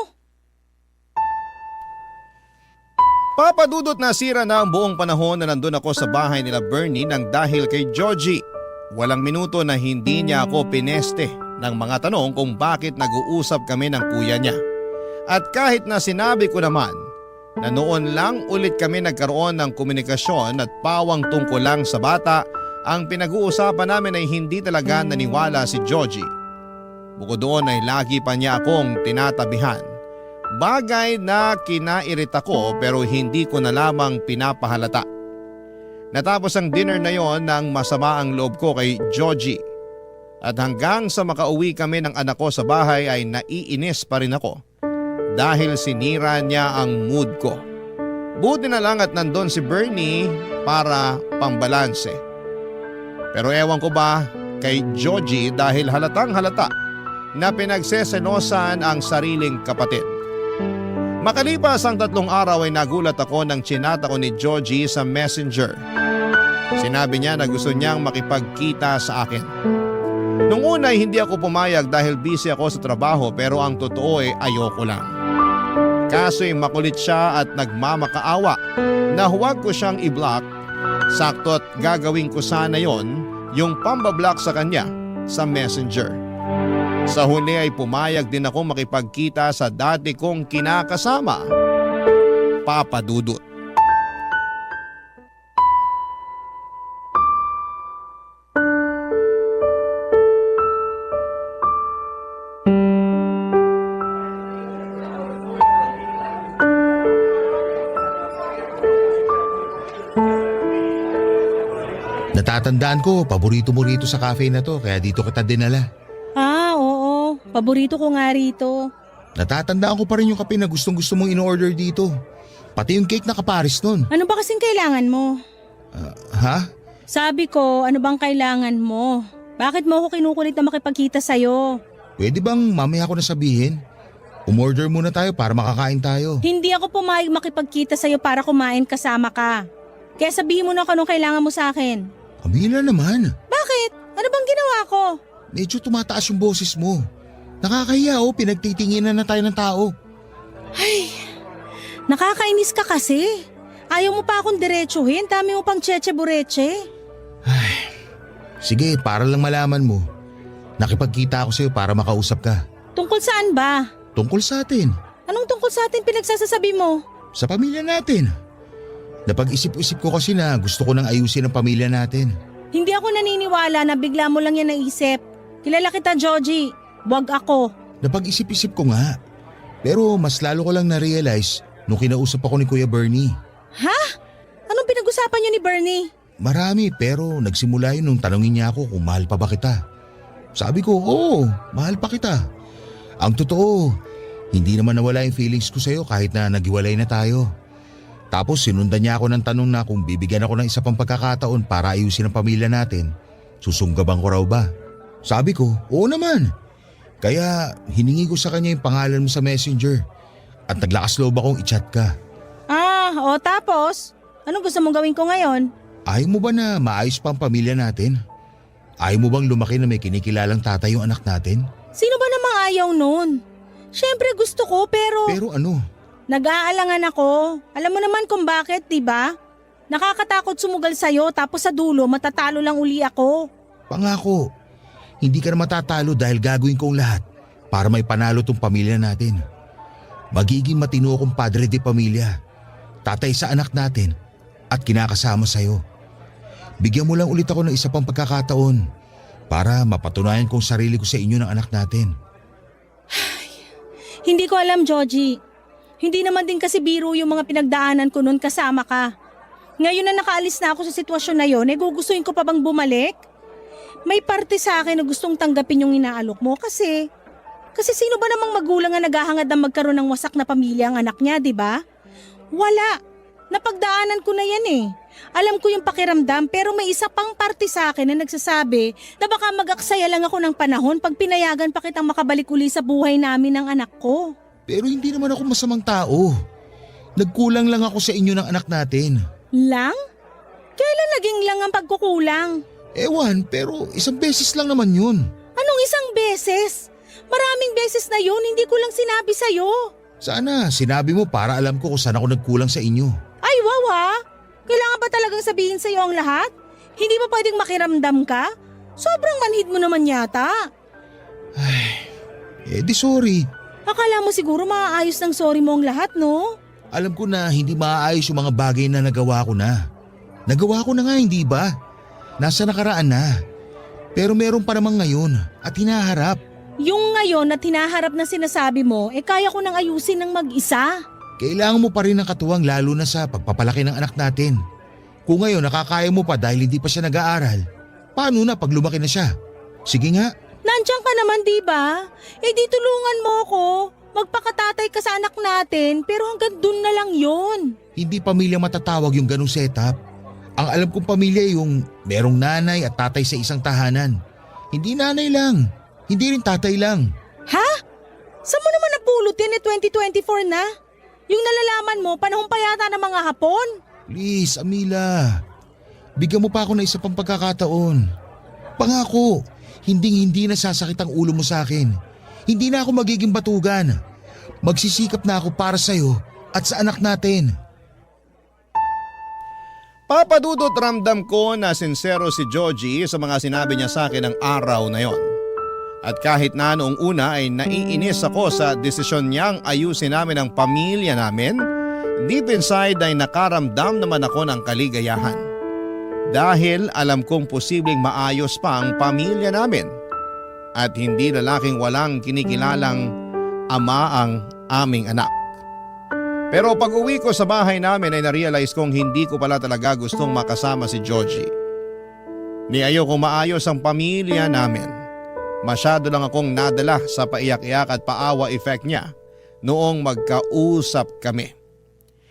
Papadudot na sira na ang buong panahon na nandun ako sa bahay nila Bernie nang dahil kay Joji. Walang minuto na hindi niya ako pineste ng mga tanong kung bakit nag-uusap kami ng kuya niya. At kahit na sinabi ko naman na noon lang ulit kami nagkaroon ng komunikasyon at pawang tungkol lang sa bata, ang pinag-uusapan namin ay hindi talaga naniwala si Joji. Bukod doon ay lagi pa niya akong tinatabihan. Bagay na kinairita ko pero hindi ko na lamang pinapahalata. Natapos ang dinner na yon nang masama ang loob ko kay Joji. At hanggang sa makauwi kami ng anak ko sa bahay ay naiinis pa rin ako dahil sinira niya ang mood ko. Buti na lang at nandun si Bernie para pambalanse. Pero ewan ko ba kay Georgie dahil halatang halata na pinagsesenosan ang sariling kapatid. Makalipas ang 3 araw ay nagulat ako nang chinata ko ni Georgie sa messenger. Sinabi niya na gusto niyang makipagkita sa akin. Nung una ay hindi ako pumayag dahil busy ako sa trabaho pero ang totoo ay ayoko lang. Kaso'y makulit siya at nagmamakaawa na huwag ko siyang i-block. Sakto't gagawin ko sana yon, yung pambablock sa kanya sa messenger. Sa huli ay pumayag din ako makipagkita sa dati kong kinakasama, Papa Dudut. Natatandaan ko, paborito mo rito sa cafe na to kaya dito kita dinala. Ah, oo. Paborito ko nga rito. Natatandaan ko pa rin yung kape na gustong-gusto mong in-order dito. Pati yung cake na kaparis nun. Ano ba kasing kailangan mo? Ha? Sabi ko, ano bang kailangan mo? Bakit mo ako kinukulit na makipagkita sa'yo? Pwede bang mamaya ko na sabihin? Umorder muna tayo para makakain tayo. Hindi ako pumayag makipagkita sa'yo para kumain kasama ka. Kaya sabihin mo na kung anong kailangan mo sa akin. Camila naman. Bakit? Ano bang ginawa ko? Medyo tumataas yung boses mo. Nakakahiya pinagtitinginan na tayo ng tao. Ay, nakakainis ka kasi. Ayaw mo pa akong diretsuhin, dami mo pang cheche-bureche. Ay, sige, para lang malaman mo. Nakipagkita ako sa'yo para makausap ka. Tungkol saan ba? Tungkol sa atin. Anong tungkol sa atin pinagsasasabi mo? Sa pamilya natin. Napag-isip-isip ko kasi na gusto ko nang ayusin ang pamilya natin. Hindi ako naniniwala na bigla mo lang yan naisip. Kilala kita, Georgie. Wag ako. Napag-isip-isip ko nga. Pero mas lalo ko lang na-realize nung kinausap ako ni Kuya Bernie. Ha? Anong pinag-usapan niyo ni Bernie? Marami pero nagsimula yun nung tanungin niya ako kung mahal pa ba kita. Sabi ko, oo, mahal pa kita. Ang totoo, hindi naman nawala yung feelings ko sa'yo kahit na naghiwalay na tayo. Tapos sinundan niya ako ng tanong na kung bibigyan ako ng isa pang pagkakataon para ayusin ang pamilya natin, susunggaban ko raw ba? Sabi ko, oo naman. Kaya hiningi ko sa kanya yung pangalan mo sa messenger at naglakas loob akong i-chat ka. Ah, o tapos? Anong gusto mong gawin ko ngayon? Ayaw mo ba na maayos pa ang pamilya natin? Ayaw mo bang lumaki na may kinikilalang tatay yung anak natin? Sino ba namang ayaw nun? Siyempre gusto ko pero… Pero ano? Nag-aalangan ako. Alam mo naman kung bakit, di ba? Nakakatakot sumugal sa'yo tapos sa dulo matatalo lang uli ako. Pangako, hindi ka na matatalo dahil gagawin ko ang lahat para may panalo tong pamilya natin. Magiging matino akong padre de pamilya, tatay sa anak natin at kinakasama sa'yo. Bigyan mo lang ulit ako ng isa pang pagkakataon para mapatunayan kong sarili ko sa inyo ng anak natin. Hindi ko alam, Georgie. Hindi naman din kasi biro yung mga pinagdaanan ko noon kasama ka. Ngayon na nakaalis na ako sa sitwasyon na yon, gugustuhin ko pa bang bumalik? May parte sa akin na gustong tanggapin yung inaalok mo kasi sino ba namang magulang na naghahangad na magkaroon ng wasak na pamilya ang anak niya, di ba? Wala. Napagdaanan ko na yan eh. Alam ko yung pakiramdam pero may isa pang parte sa akin na nagsasabi na baka mag-aksaya lang ako ng panahon pag pinayagan pa kitang makabalik uli sa buhay namin ng anak ko. Pero hindi naman ako masamang tao. Nagkulang lang ako sa inyo ng anak natin. Lang? Kailan naging lang ang pagkukulang? Ewan, pero isang beses lang naman yun. Anong isang beses? Maraming beses na yun, hindi ko lang sinabi sa'yo. Sana sinabi mo para alam ko kung saan ako nagkulang sa inyo. Ay, wow ha? Kailangan ba talagang sabihin sa'yo ang lahat? Hindi ba pwedeng makiramdam ka? Sobrang manhid mo naman yata. Ay, di sorry. Akala mo siguro maaayos ng sorry mo ang lahat, no? Alam ko na hindi maaayos yung mga bagay na nagawa ko na. Nagawa ko na nga, hindi ba? Nasa nakaraan na. Pero meron pa namang ngayon at hinaharap. Yung ngayon at hinaharap na sinasabi mo, kaya ko nang ayusin ng mag-isa. Kailangan mo pa rin ng katuwang lalo na sa pagpapalaki ng anak natin. Kung ngayon nakakaya mo pa dahil hindi pa siya nag-aaral, paano na pag lumaki na siya? Sige nga. Nandiyan ka naman, di ba? Di tulungan mo ko. Magpakatatay ka sa anak natin pero hanggang dun na lang yon. Hindi pamilya matatawag yung ganong setup. Ang alam kong pamilya yung merong nanay at tatay sa isang tahanan. Hindi nanay lang, hindi rin tatay lang. Ha? Saan mo naman napulot yan 2024 na? Yung nalalaman mo, panahon pa yata ng mga Hapon. Please, Amila. Bigyan mo pa ako ng isa pang pagkakataon. Pangako, hindi nasasakit ang ulo mo sa akin. Hindi na ako magiging batugan. Magsisikap na ako para sa'yo at sa anak natin. Papadudot, ramdam ko na sincero si Joji sa mga sinabi niya sa akin ng araw na yon. At kahit na noong una ay naiinis ako sa desisyon niyang ayusin namin ang pamilya namin, deep inside ay nakaramdam naman ako ng kaligayahan. Dahil alam kong posibleng maayos pa ang pamilya namin at hindi lalaking walang kinikilalang ama ang aming anak. Pero pag uwi ko sa bahay namin ay narealize kong hindi ko pala talaga gustong makasama si Joji. Ni ayokong maayos ang pamilya namin. Masyado lang akong nadala sa paiyak-iyak at paawa effect niya noong magkausap kami.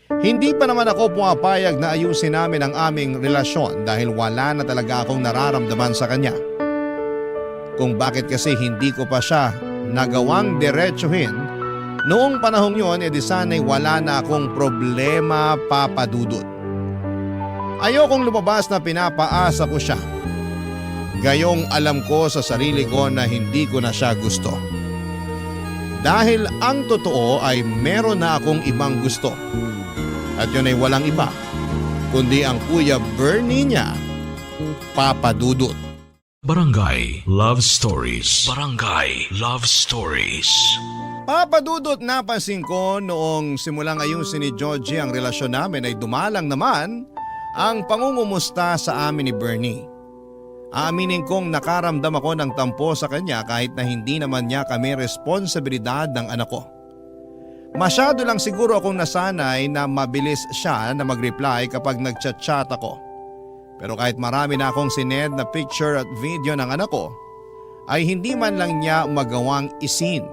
Hindi pa naman ako pumapayag na ayusin namin ang aming relasyon dahil wala na talaga akong nararamdaman sa kanya. Kung bakit kasi hindi ko pa siya nagawang diretsuhin. Noong panahong yon, edi sana'y wala na akong problema, papadudot. Ayokong lumabas na pinapaasa ko siya. Gayong alam ko sa sarili ko na hindi ko na siya gusto. Dahil ang totoo ay meron na akong ibang gusto. At yun ay walang iba, kundi ang Kuya Bernie niya, papadudot. Barangay Love Stories. Barangay Love Stories. Papadudot, napansin ko noong simulang ayusin ni Joji ang relasyon namin ay dumalang naman ang pangungumusta sa amin ni Bernie. Aaminin kong nakaramdam ako ng tampo sa kanya kahit na hindi naman niya kami responsibilidad ng anak ko. Masyado lang siguro akong nasanay na mabilis siya na mag-reply kapag nagchat-chat ako. Pero kahit marami na akong sinend na picture at video ng anak ko, ay hindi man lang niya magawang isin.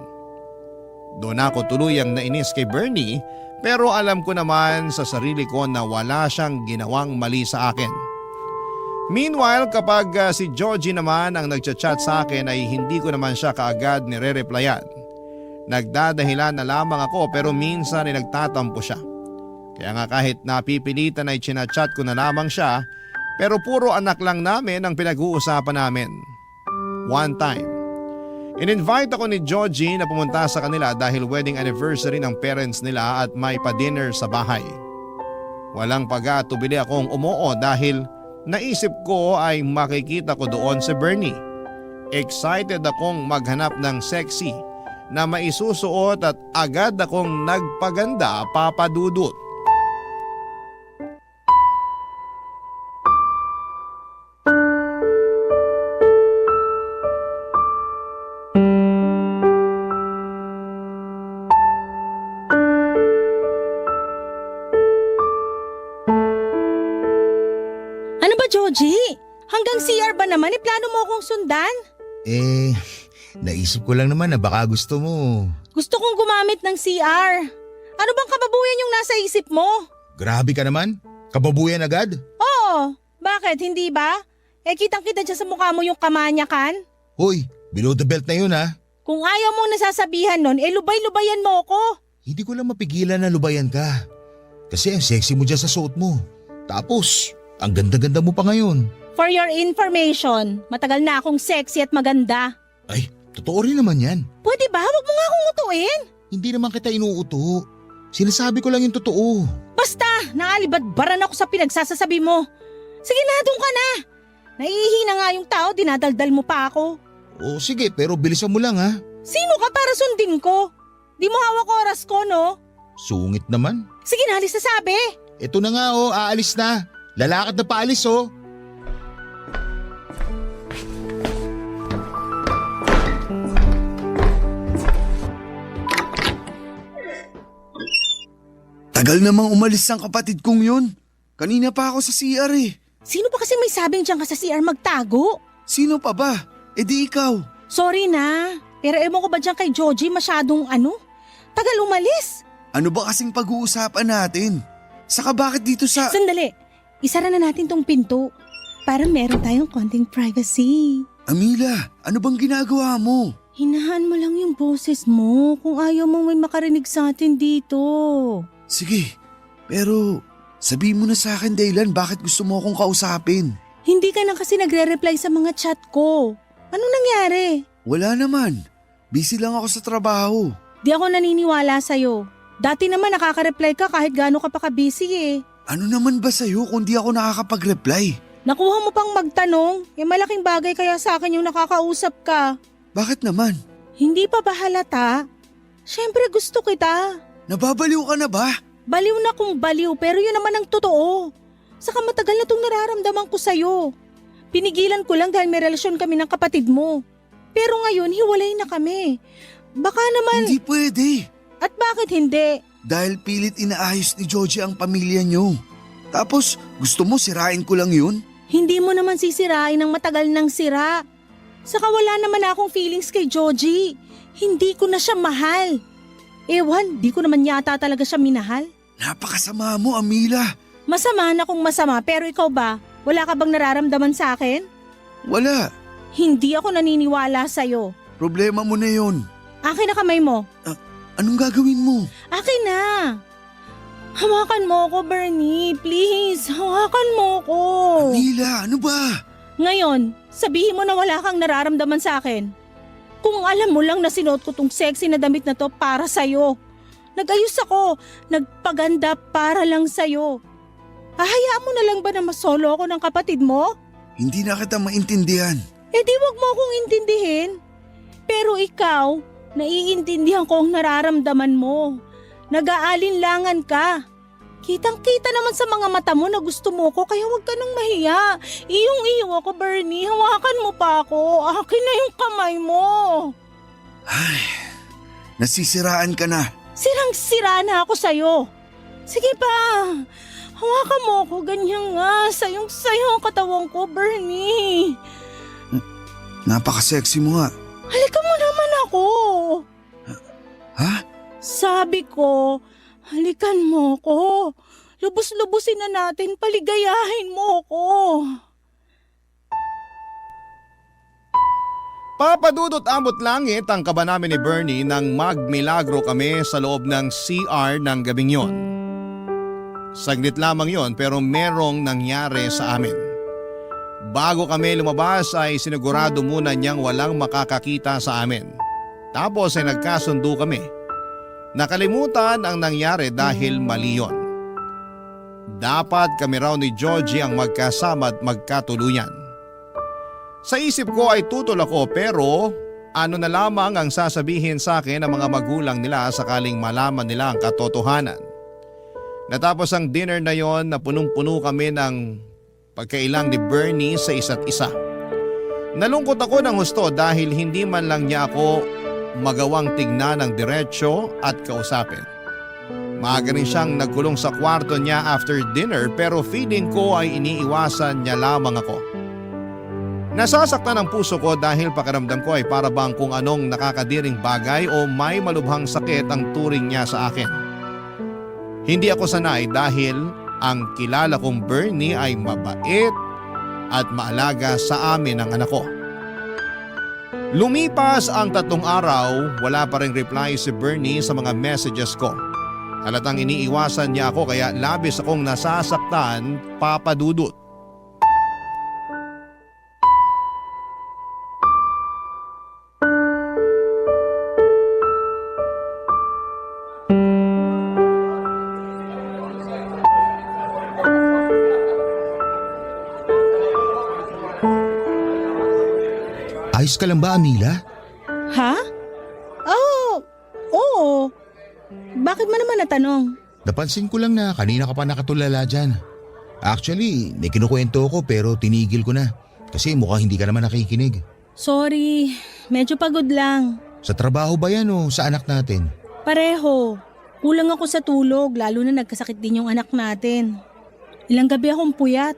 Doon ako tuluyang nainis kay Bernie pero alam ko naman sa sarili ko na wala siyang ginawang mali sa akin. Meanwhile, kapag si Joji naman ang nagchat-chat sa akin ay hindi ko naman siya kaagad nire-replyan. Nagdadahilan na lamang ako pero minsan ay nagtatampo siya. Kaya nga kahit napipilitan ay chinachat ko na lamang siya pero puro anak lang namin ang pinag-uusapan namin. One time, in-invite ako ni Joji na pumunta sa kanila dahil wedding anniversary ng parents nila at may pa-dinner sa bahay. Walang pag-atubili akong umuo dahil naisip ko ay makikita ko doon si Bernie. Excited akong maghanap ng sexy na maisusuot at agad akong nagpaganda, papadudot. Joji, hanggang CR ba naman? Plano mo akong sundan? Naisip ko lang naman na baka gusto mo. Gusto kong gumamit ng CR. Ano bang kababuyan yung nasa isip mo? Grabe ka naman. Kababuyan agad? Oo, bakit? Hindi ba? Kitang-kita dyan sa mukha mo yung kamanyakan. Hoy, below the belt na yun ha. Kung ayaw mong nasasabihan nun, lubay-lubayan mo ko. Hindi ko lang mapigilan na lubayan ka. Kasi ang sexy mo dyan sa suot mo. Tapos, ang ganda-ganda mo pa ngayon. For your information, matagal na akong sexy at maganda. Ay, totoo rin naman yan. Pwede ba? Huwag mo nga akong utuin. Hindi naman kita inuuto. Sinasabi ko lang yung totoo. Basta, naalibadbaran ako sa pinagsasasabi mo. Sige na, doon ka na. Naihihina nga yung tao, dinadaldal mo pa ako. O sige, pero bilisan mo lang ha. Sino ka para sundin ko? Di mo hawak oras ko, no? Sungit naman. Sige na, alis na sabi. Ito na nga aalis na. Lalakad na paalis Tagal namang umalis ang kapatid kong yun. Kanina pa ako sa CR eh. Sino pa kasi may sabing dyan ka sa CR magtago? Sino pa ba? Di ikaw. Sorry na, pero ewan ko ba dyan kay Joji masyadong tagal umalis. Ano ba kasing pag-uusapan natin? Saka bakit dito sa... Sandali, isara na natin tong pinto para meron tayong konting privacy. Amila, ano bang ginagawa mo? Hinahan mo lang yung boses mo kung ayaw mo may makarinig sa atin dito. Sige, pero sabihin mo na sa akin dahilan bakit gusto mo akong kausapin. Hindi ka na kasi nagre-reply sa mga chat ko. Anong nangyari? Wala naman. Busy lang ako sa trabaho. Di ako naniniwala sa'yo. Dati naman nakaka-reply ka kahit gaano ka pa ka-busy eh. Ano naman ba sa'yo kung di ako nakakapag-reply? Nakuha mo pang magtanong, malaking bagay kaya sa akin yung nakakausap ka. Bakit naman? Hindi pa ba halata? Siyempre gusto kita. Nababaliw ka na ba? Baliw na kung baliw pero yun naman ang totoo. Saka matagal na tong nararamdaman ko sa'yo. Pinigilan ko lang dahil may relasyon kami ng kapatid mo. Pero ngayon, hiwalay na kami. Baka naman… Hindi pwede. At bakit hindi? Dahil pilit inaayos ni Joji ang pamilya niyo. Tapos gusto mo sirain ko lang yun? Hindi mo naman sisirain ng matagal ng sira. Saka wala naman akong feelings kay Joji. Hindi ko na siya mahal. Ewan, di ko naman yata talaga siya minahal. Napakasama mo, Amila. Masama na kung masama pero ikaw ba? Wala ka bang nararamdaman sa akin? Wala. Hindi ako naniniwala sa'yo. Problema mo na yun. Akin na kamay mo. Anong gagawin mo? Akin na. Hawakan mo ako, Bernie. Please, hawakan mo ako. Amila, ano ba? Ngayon, sabihin mo na wala kang nararamdaman sa akin. Kung alam mo lang na sinuot ko tong sexy na damit na to para sa'yo. Nag-ayos ako, nagpaganda para lang sa'yo. Hahayaan mo na lang ba na masolo ako ng kapatid mo? Hindi na kita maintindihan. Eh di wag mo akong intindihin. Pero ikaw, naiintindihan ko ang nararamdaman mo. Nag-aalinlangan ka. Kitang-kita naman sa mga mata mo na gusto mo ko kaya wag ka nang mahiya. Iyong-iyo ako, Bernie. Hawakan mo pa ako. Akin na yung kamay mo. Ay, nasisiraan ka na. Sirang-sira na ako sa'yo. Sige pa. Hawakan mo ako. Ganyan nga. Sayong-sayo ang katawan ko, Bernie. Napaka-sexy mo nga. Halika mo naman ako. Ha? Sabi ko, halikan mo ko. Lubos-lubusin na natin, paligayahin mo ko. Papadudot amot langit ang kaba namin ni Bernie nang magmilagro kami sa loob ng CR ng gabing yon. Saglit lamang yon pero merong nangyari sa amin. Bago kami lumabas ay sinigurado muna niyang walang makakakita sa amin. Tapos ay nagkasundo kami. Nakalimutan ang nangyari dahil mali yun. Dapat kami raw ni Georgie ang magkasama at magkatuluyan. Sa isip ko ay tutol ako pero ano na lamang ang sasabihin sa akin ng mga magulang nila sakaling malaman nila ang katotohanan. Natapos ang dinner na yon na punong-puno kami ng pagkailang ni Bernie sa isa't isa. Nalungkot ako ng husto dahil hindi man lang niya ako magawang tignan ng diretsyo at kausapin. Maaga rin siyang nagkulong sa kwarto niya after dinner pero feeling ko ay iniiwasan niya lamang ako. Nasasaktan ang puso ko dahil pakiramdam ko ay para bang kung anong nakakadiring bagay o may malubhang sakit ang turing niya sa akin. Hindi ako sanay dahil ang kilala kong Bernie ay mabait at maalaga sa amin ang anak ko. Lumipas ang 3 araw, wala pa ring reply si Bernie sa mga messages ko. Halatang iniiwasan niya ako kaya labis akong nasasaktan, papadudot. Ayos ka lang ba, Amila? Ha? Oo. Bakit mo naman natanong? Napansin ko lang na kanina ka pa nakatulala dyan. Actually, may kinukwento ko pero tinigil ko na. Kasi mukhang hindi ka naman nakikinig. Sorry, medyo pagod lang. Sa trabaho ba yan o sa anak natin? Pareho. Kulang ako sa tulog lalo na nagkasakit din yung anak natin. Ilang gabi akong puyat.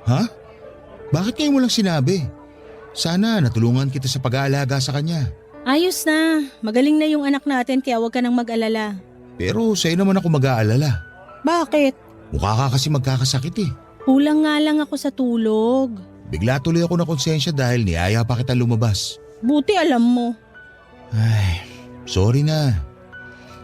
Ha? Bakit ngayon mo lang sinabi? Sana natulungan kita sa pag-aalaga sa kanya. Ayos na. Magaling na yung anak natin kaya huwag ka nang mag-alala. Pero sa'yo naman ako mag-aalala. Bakit? Mukha ka kasi magkakasakit eh. Kulang nga lang ako sa tulog. Bigla tuloy ako na konsensya dahil niyaya pa kita lumabas. Buti alam mo. Ay, sorry na.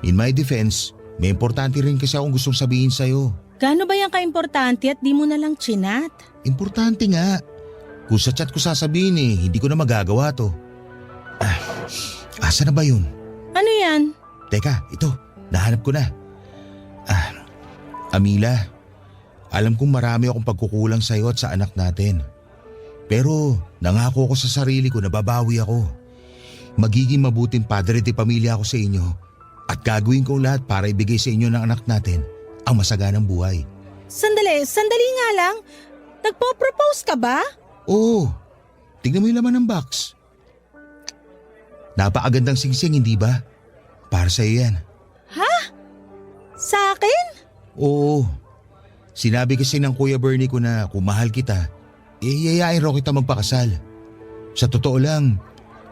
In my defense, may importante rin kasi akong gustong sabihin sa'yo. Gaano ba yan ka-importante at di mo na lang chinat? Importante nga. Kung sa chat ko sasabihin hindi ko na magagawa to. Asa na ba yun? Ano yan? Teka, ito. Nahanap ko na. Amila, alam kong marami akong pagkukulang sa'yo at sa anak natin. Pero nangako ko sa sarili ko na babawi ako. Magiging mabuting padre de pamilya ako sa inyo at gagawin ko lahat para ibigay sa inyo ng anak natin ang masaganang buhay. Sandali nga lang. Nagpo-propose ka ba? Oo, tignan mo yung laman ng box. Napakagandang singsing, hindi ba? Para sa'yo yan. Sa akin? Oo. Sinabi kasi ng Kuya Bernie ko na kung mahal kita, yayain raw kita magpakasal. Sa totoo lang,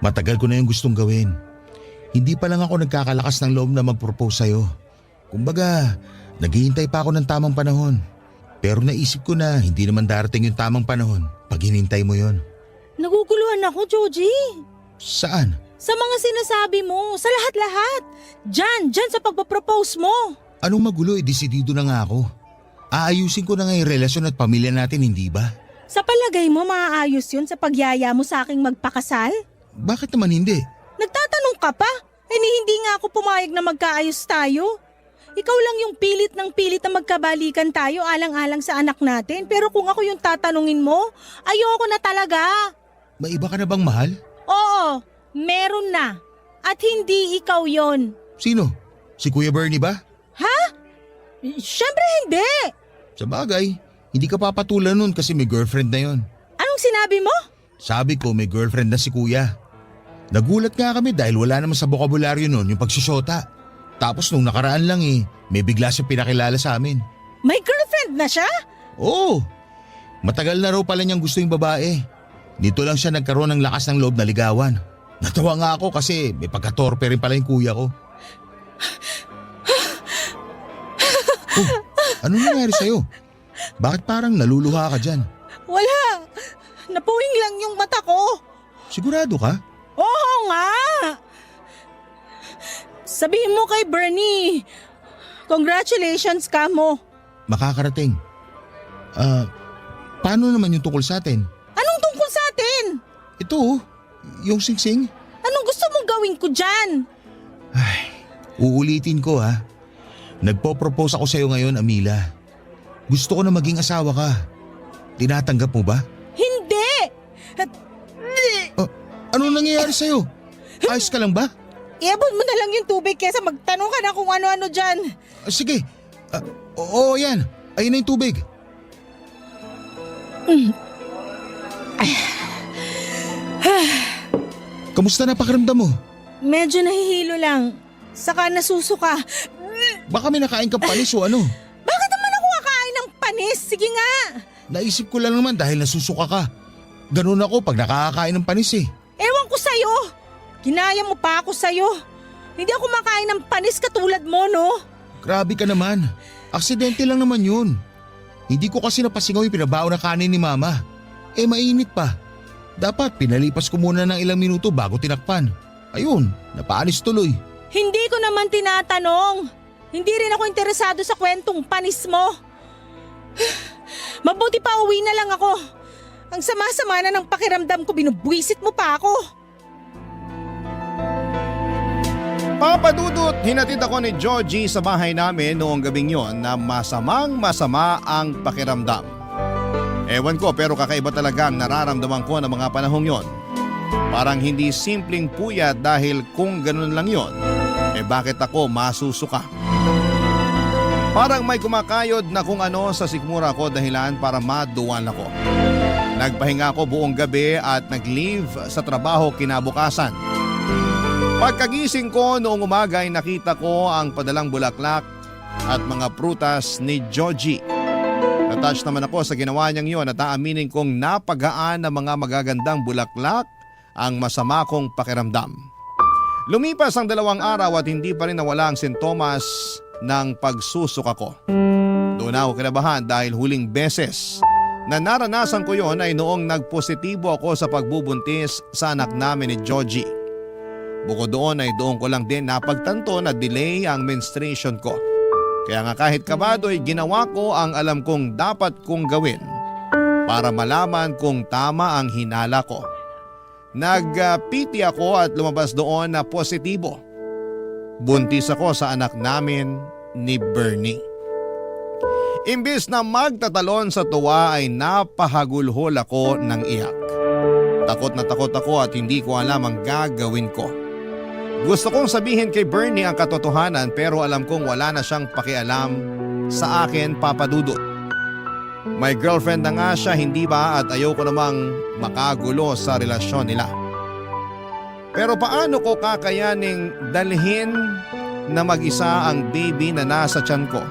matagal ko na yung gustong gawin. Hindi pa lang ako nagkakalakas ng loob na mag-propose sa'yo. Kumbaga, naghihintay pa ako ng tamang panahon. Pero naisip ko na hindi naman darating yung tamang panahon pag hinintay mo yon. Naguguluhan ako, Joji. Saan? Sa mga sinasabi mo, sa lahat-lahat. Diyan sa pagpapropose mo. Anong magulo, desidido na nga ako. Aayusin ko na nga yung relasyon at pamilya natin, hindi ba? Sa palagay mo, maaayos yun sa pagyaya mo sa aking magpakasal? Bakit naman hindi? Nagtatanong ka pa? Hindi nga ako pumayag na magkaayos tayo. Ikaw lang yung pilit na magkabalikan tayo alang-alang sa anak natin. Pero kung ako yung tatanungin mo, ayoko na talaga. May iba ka na bang mahal? Oo, meron na. At hindi ikaw yon. Sino? Si Kuya Bernie ba? Siyempre hindi. Sa bagay, hindi ka papatulan nun kasi may girlfriend na yon. Anong sinabi mo? Sabi ko may girlfriend na si Kuya. Nagulat nga kami dahil wala naman sa bokabularyo nun yung pagsusyota. Tapos nung nakaraan lang may bigla siyang pinakilala sa amin. May girlfriend na siya? Oo, matagal na raw pala niyang gusto yung babae. Dito lang siya nagkaroon ng lakas ng loob na ligawan. Natawa nga ako kasi may pagkatorpe rin pala yung kuya ko. Oh, ano nangyari sa'yo? Bakit parang naluluha ka dyan? Wala. Napuwing lang yung mata ko. Sigurado ka? Oo nga. Sabihin mo kay Bernie, congratulations ka mo. Makakarating. Paano naman yung tungkol sa atin? Anong tungkol sa atin? Ito, yung singsing. Anong gusto mong gawin ko dyan? Uulitin ko ha. Nagpo-propose ako sa'yo ngayon, Amila. Gusto ko na maging asawa ka. Tinatanggap mo ba? Hindi! Ano nangyayari sa'yo? Ayos ka lang ba? Iabot mo na lang yung tubig kesa magtanong ka na kung ano-ano dyan. Sige. Oo, yan. Ayun na yung tubig. Kamusta na pakiramdam mo? Medyo nahihilo lang. Saka nasusuka. Baka may nakain kang panis o ano? Bakit naman ako kakain ng panis? Sige nga. Naisip ko lang naman dahil nasusuka ka. Ganun ako pag nakakakain ng panis eh. Ewan ko sa'yo. Ginaya mo pa ako sa'yo. Hindi ako makain ng panis katulad mo, no? Grabe ka naman. Aksidente lang naman yun. Hindi ko kasi napasingaw yung pinabao na kanin ni Mama. Mainit pa. Dapat pinalipas ko muna ng ilang minuto bago tinakpan. Ayun, napaalis tuloy. Hindi ko naman tinatanong. Hindi rin ako interesado sa kwentong panis mo. Mabuti pa uwi na lang ako. Ang sama-sama na ng pakiramdam ko, binubwisit mo pa ako. Papa Dudut, hinatid ako ni Georgie sa bahay namin noong gabing yon na masamang-masama ang pakiramdam. Ewan ko pero kakaiba talaga ang nararamdaman ko ng mga panahong yon. Parang hindi simpleng puyat dahil kung ganun lang yon, bakit ako masusuka? Parang may kumakayod na kung ano sa sikmura ko dahilan para maduwan ako. Nagpahinga ako buong gabi at nag-leave sa trabaho kinabukasan. Pagkagising ko noong umaga ay nakita ko ang padalang bulaklak at mga prutas ni Georgie. Natouch naman ako sa ginawa niyang yun at aaminin kong napagaan ng mga magagandang bulaklak ang masama kong pakiramdam. Lumipas ang 2 araw at hindi pa rin nawala ang sintomas ng pagsusuka ko. Doon ako kinabahan dahil huling beses na naranasan ko yon ay noong nagpositibo ako sa pagbubuntis sa anak namin ni Georgie. Bukod doon ay doon ko lang din napagtanto na delay ang menstruation ko. Kaya nga kahit kabado ay ginawa ko ang alam kong dapat kong gawin para malaman kung tama ang hinala ko. Nag-PT ako at lumabas doon na positibo. Buntis ako sa anak namin ni Bernie. Imbis na magtatalon sa tuwa ay napahagulhol ako ng iyak. Takot na takot ako at hindi ko alam ang gagawin ko. Gusto kong sabihin kay Bernie ang katotohanan pero alam kong wala na siyang pakialam sa akin, Papa Dudut. May girlfriend na nga siya, hindi ba, at ayoko namang makagulo sa relasyon nila. Pero paano ko kakayaning dalhin na mag-isa ang baby na nasa tiyan ko?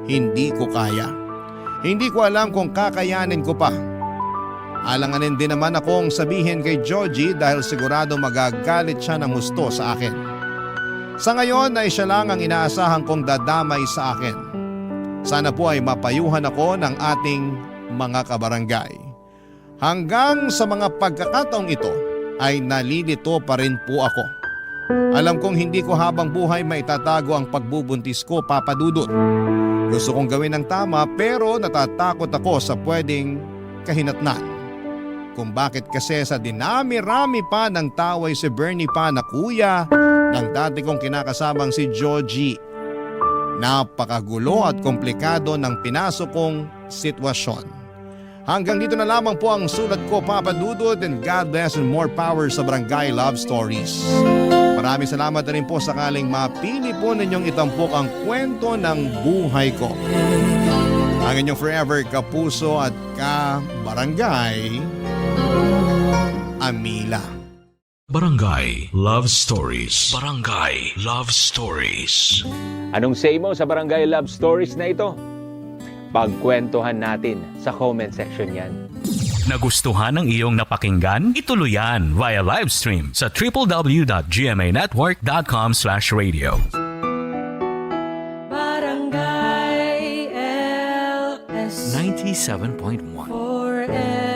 Hindi ko kaya. Hindi ko alam kung kakayanin ko pa. Alanganin din naman akong sabihin kay Georgie dahil sigurado magagalit siya ng husto sa akin. Sa ngayon ay siya lang ang inaasahan kong dadamay sa akin. Sana po ay mapayuhan ako ng ating mga kabarangay. Hanggang sa mga pagkakataong ito ay nalilito pa rin po ako. Alam kong hindi ko habang buhay maitatago ang pagbubuntis ko, Papa Dudut. Gusto kong gawin ng tama pero natatakot ako sa pwedeng kahinatnan. Kung bakit kasi sa dinami-rami pa ng taway si Bernie pa na kuya ng dati kong kinakasamang si Georgie. Napakagulo at komplikado ng pinasok kong sitwasyon. Hanggang dito na lamang po ang sulat ko, Papa Dudut, and God bless and more power sa Barangay Love Stories. Maraming salamat na rin po sakaling mapili po ninyong itampok ang kwento ng buhay ko. Ang inyong forever kapuso at ka-barangay, Amila. Barangay Love Stories. Barangay Love Stories. Anong say mo sa Barangay Love Stories na ito? Pagkwentuhan natin sa comment section yan. Nagustuhan ng iyong napakinggan? Ituloy yan via live stream sa www.gmanetwork.com/radio. Barangay LS 97.1 forever.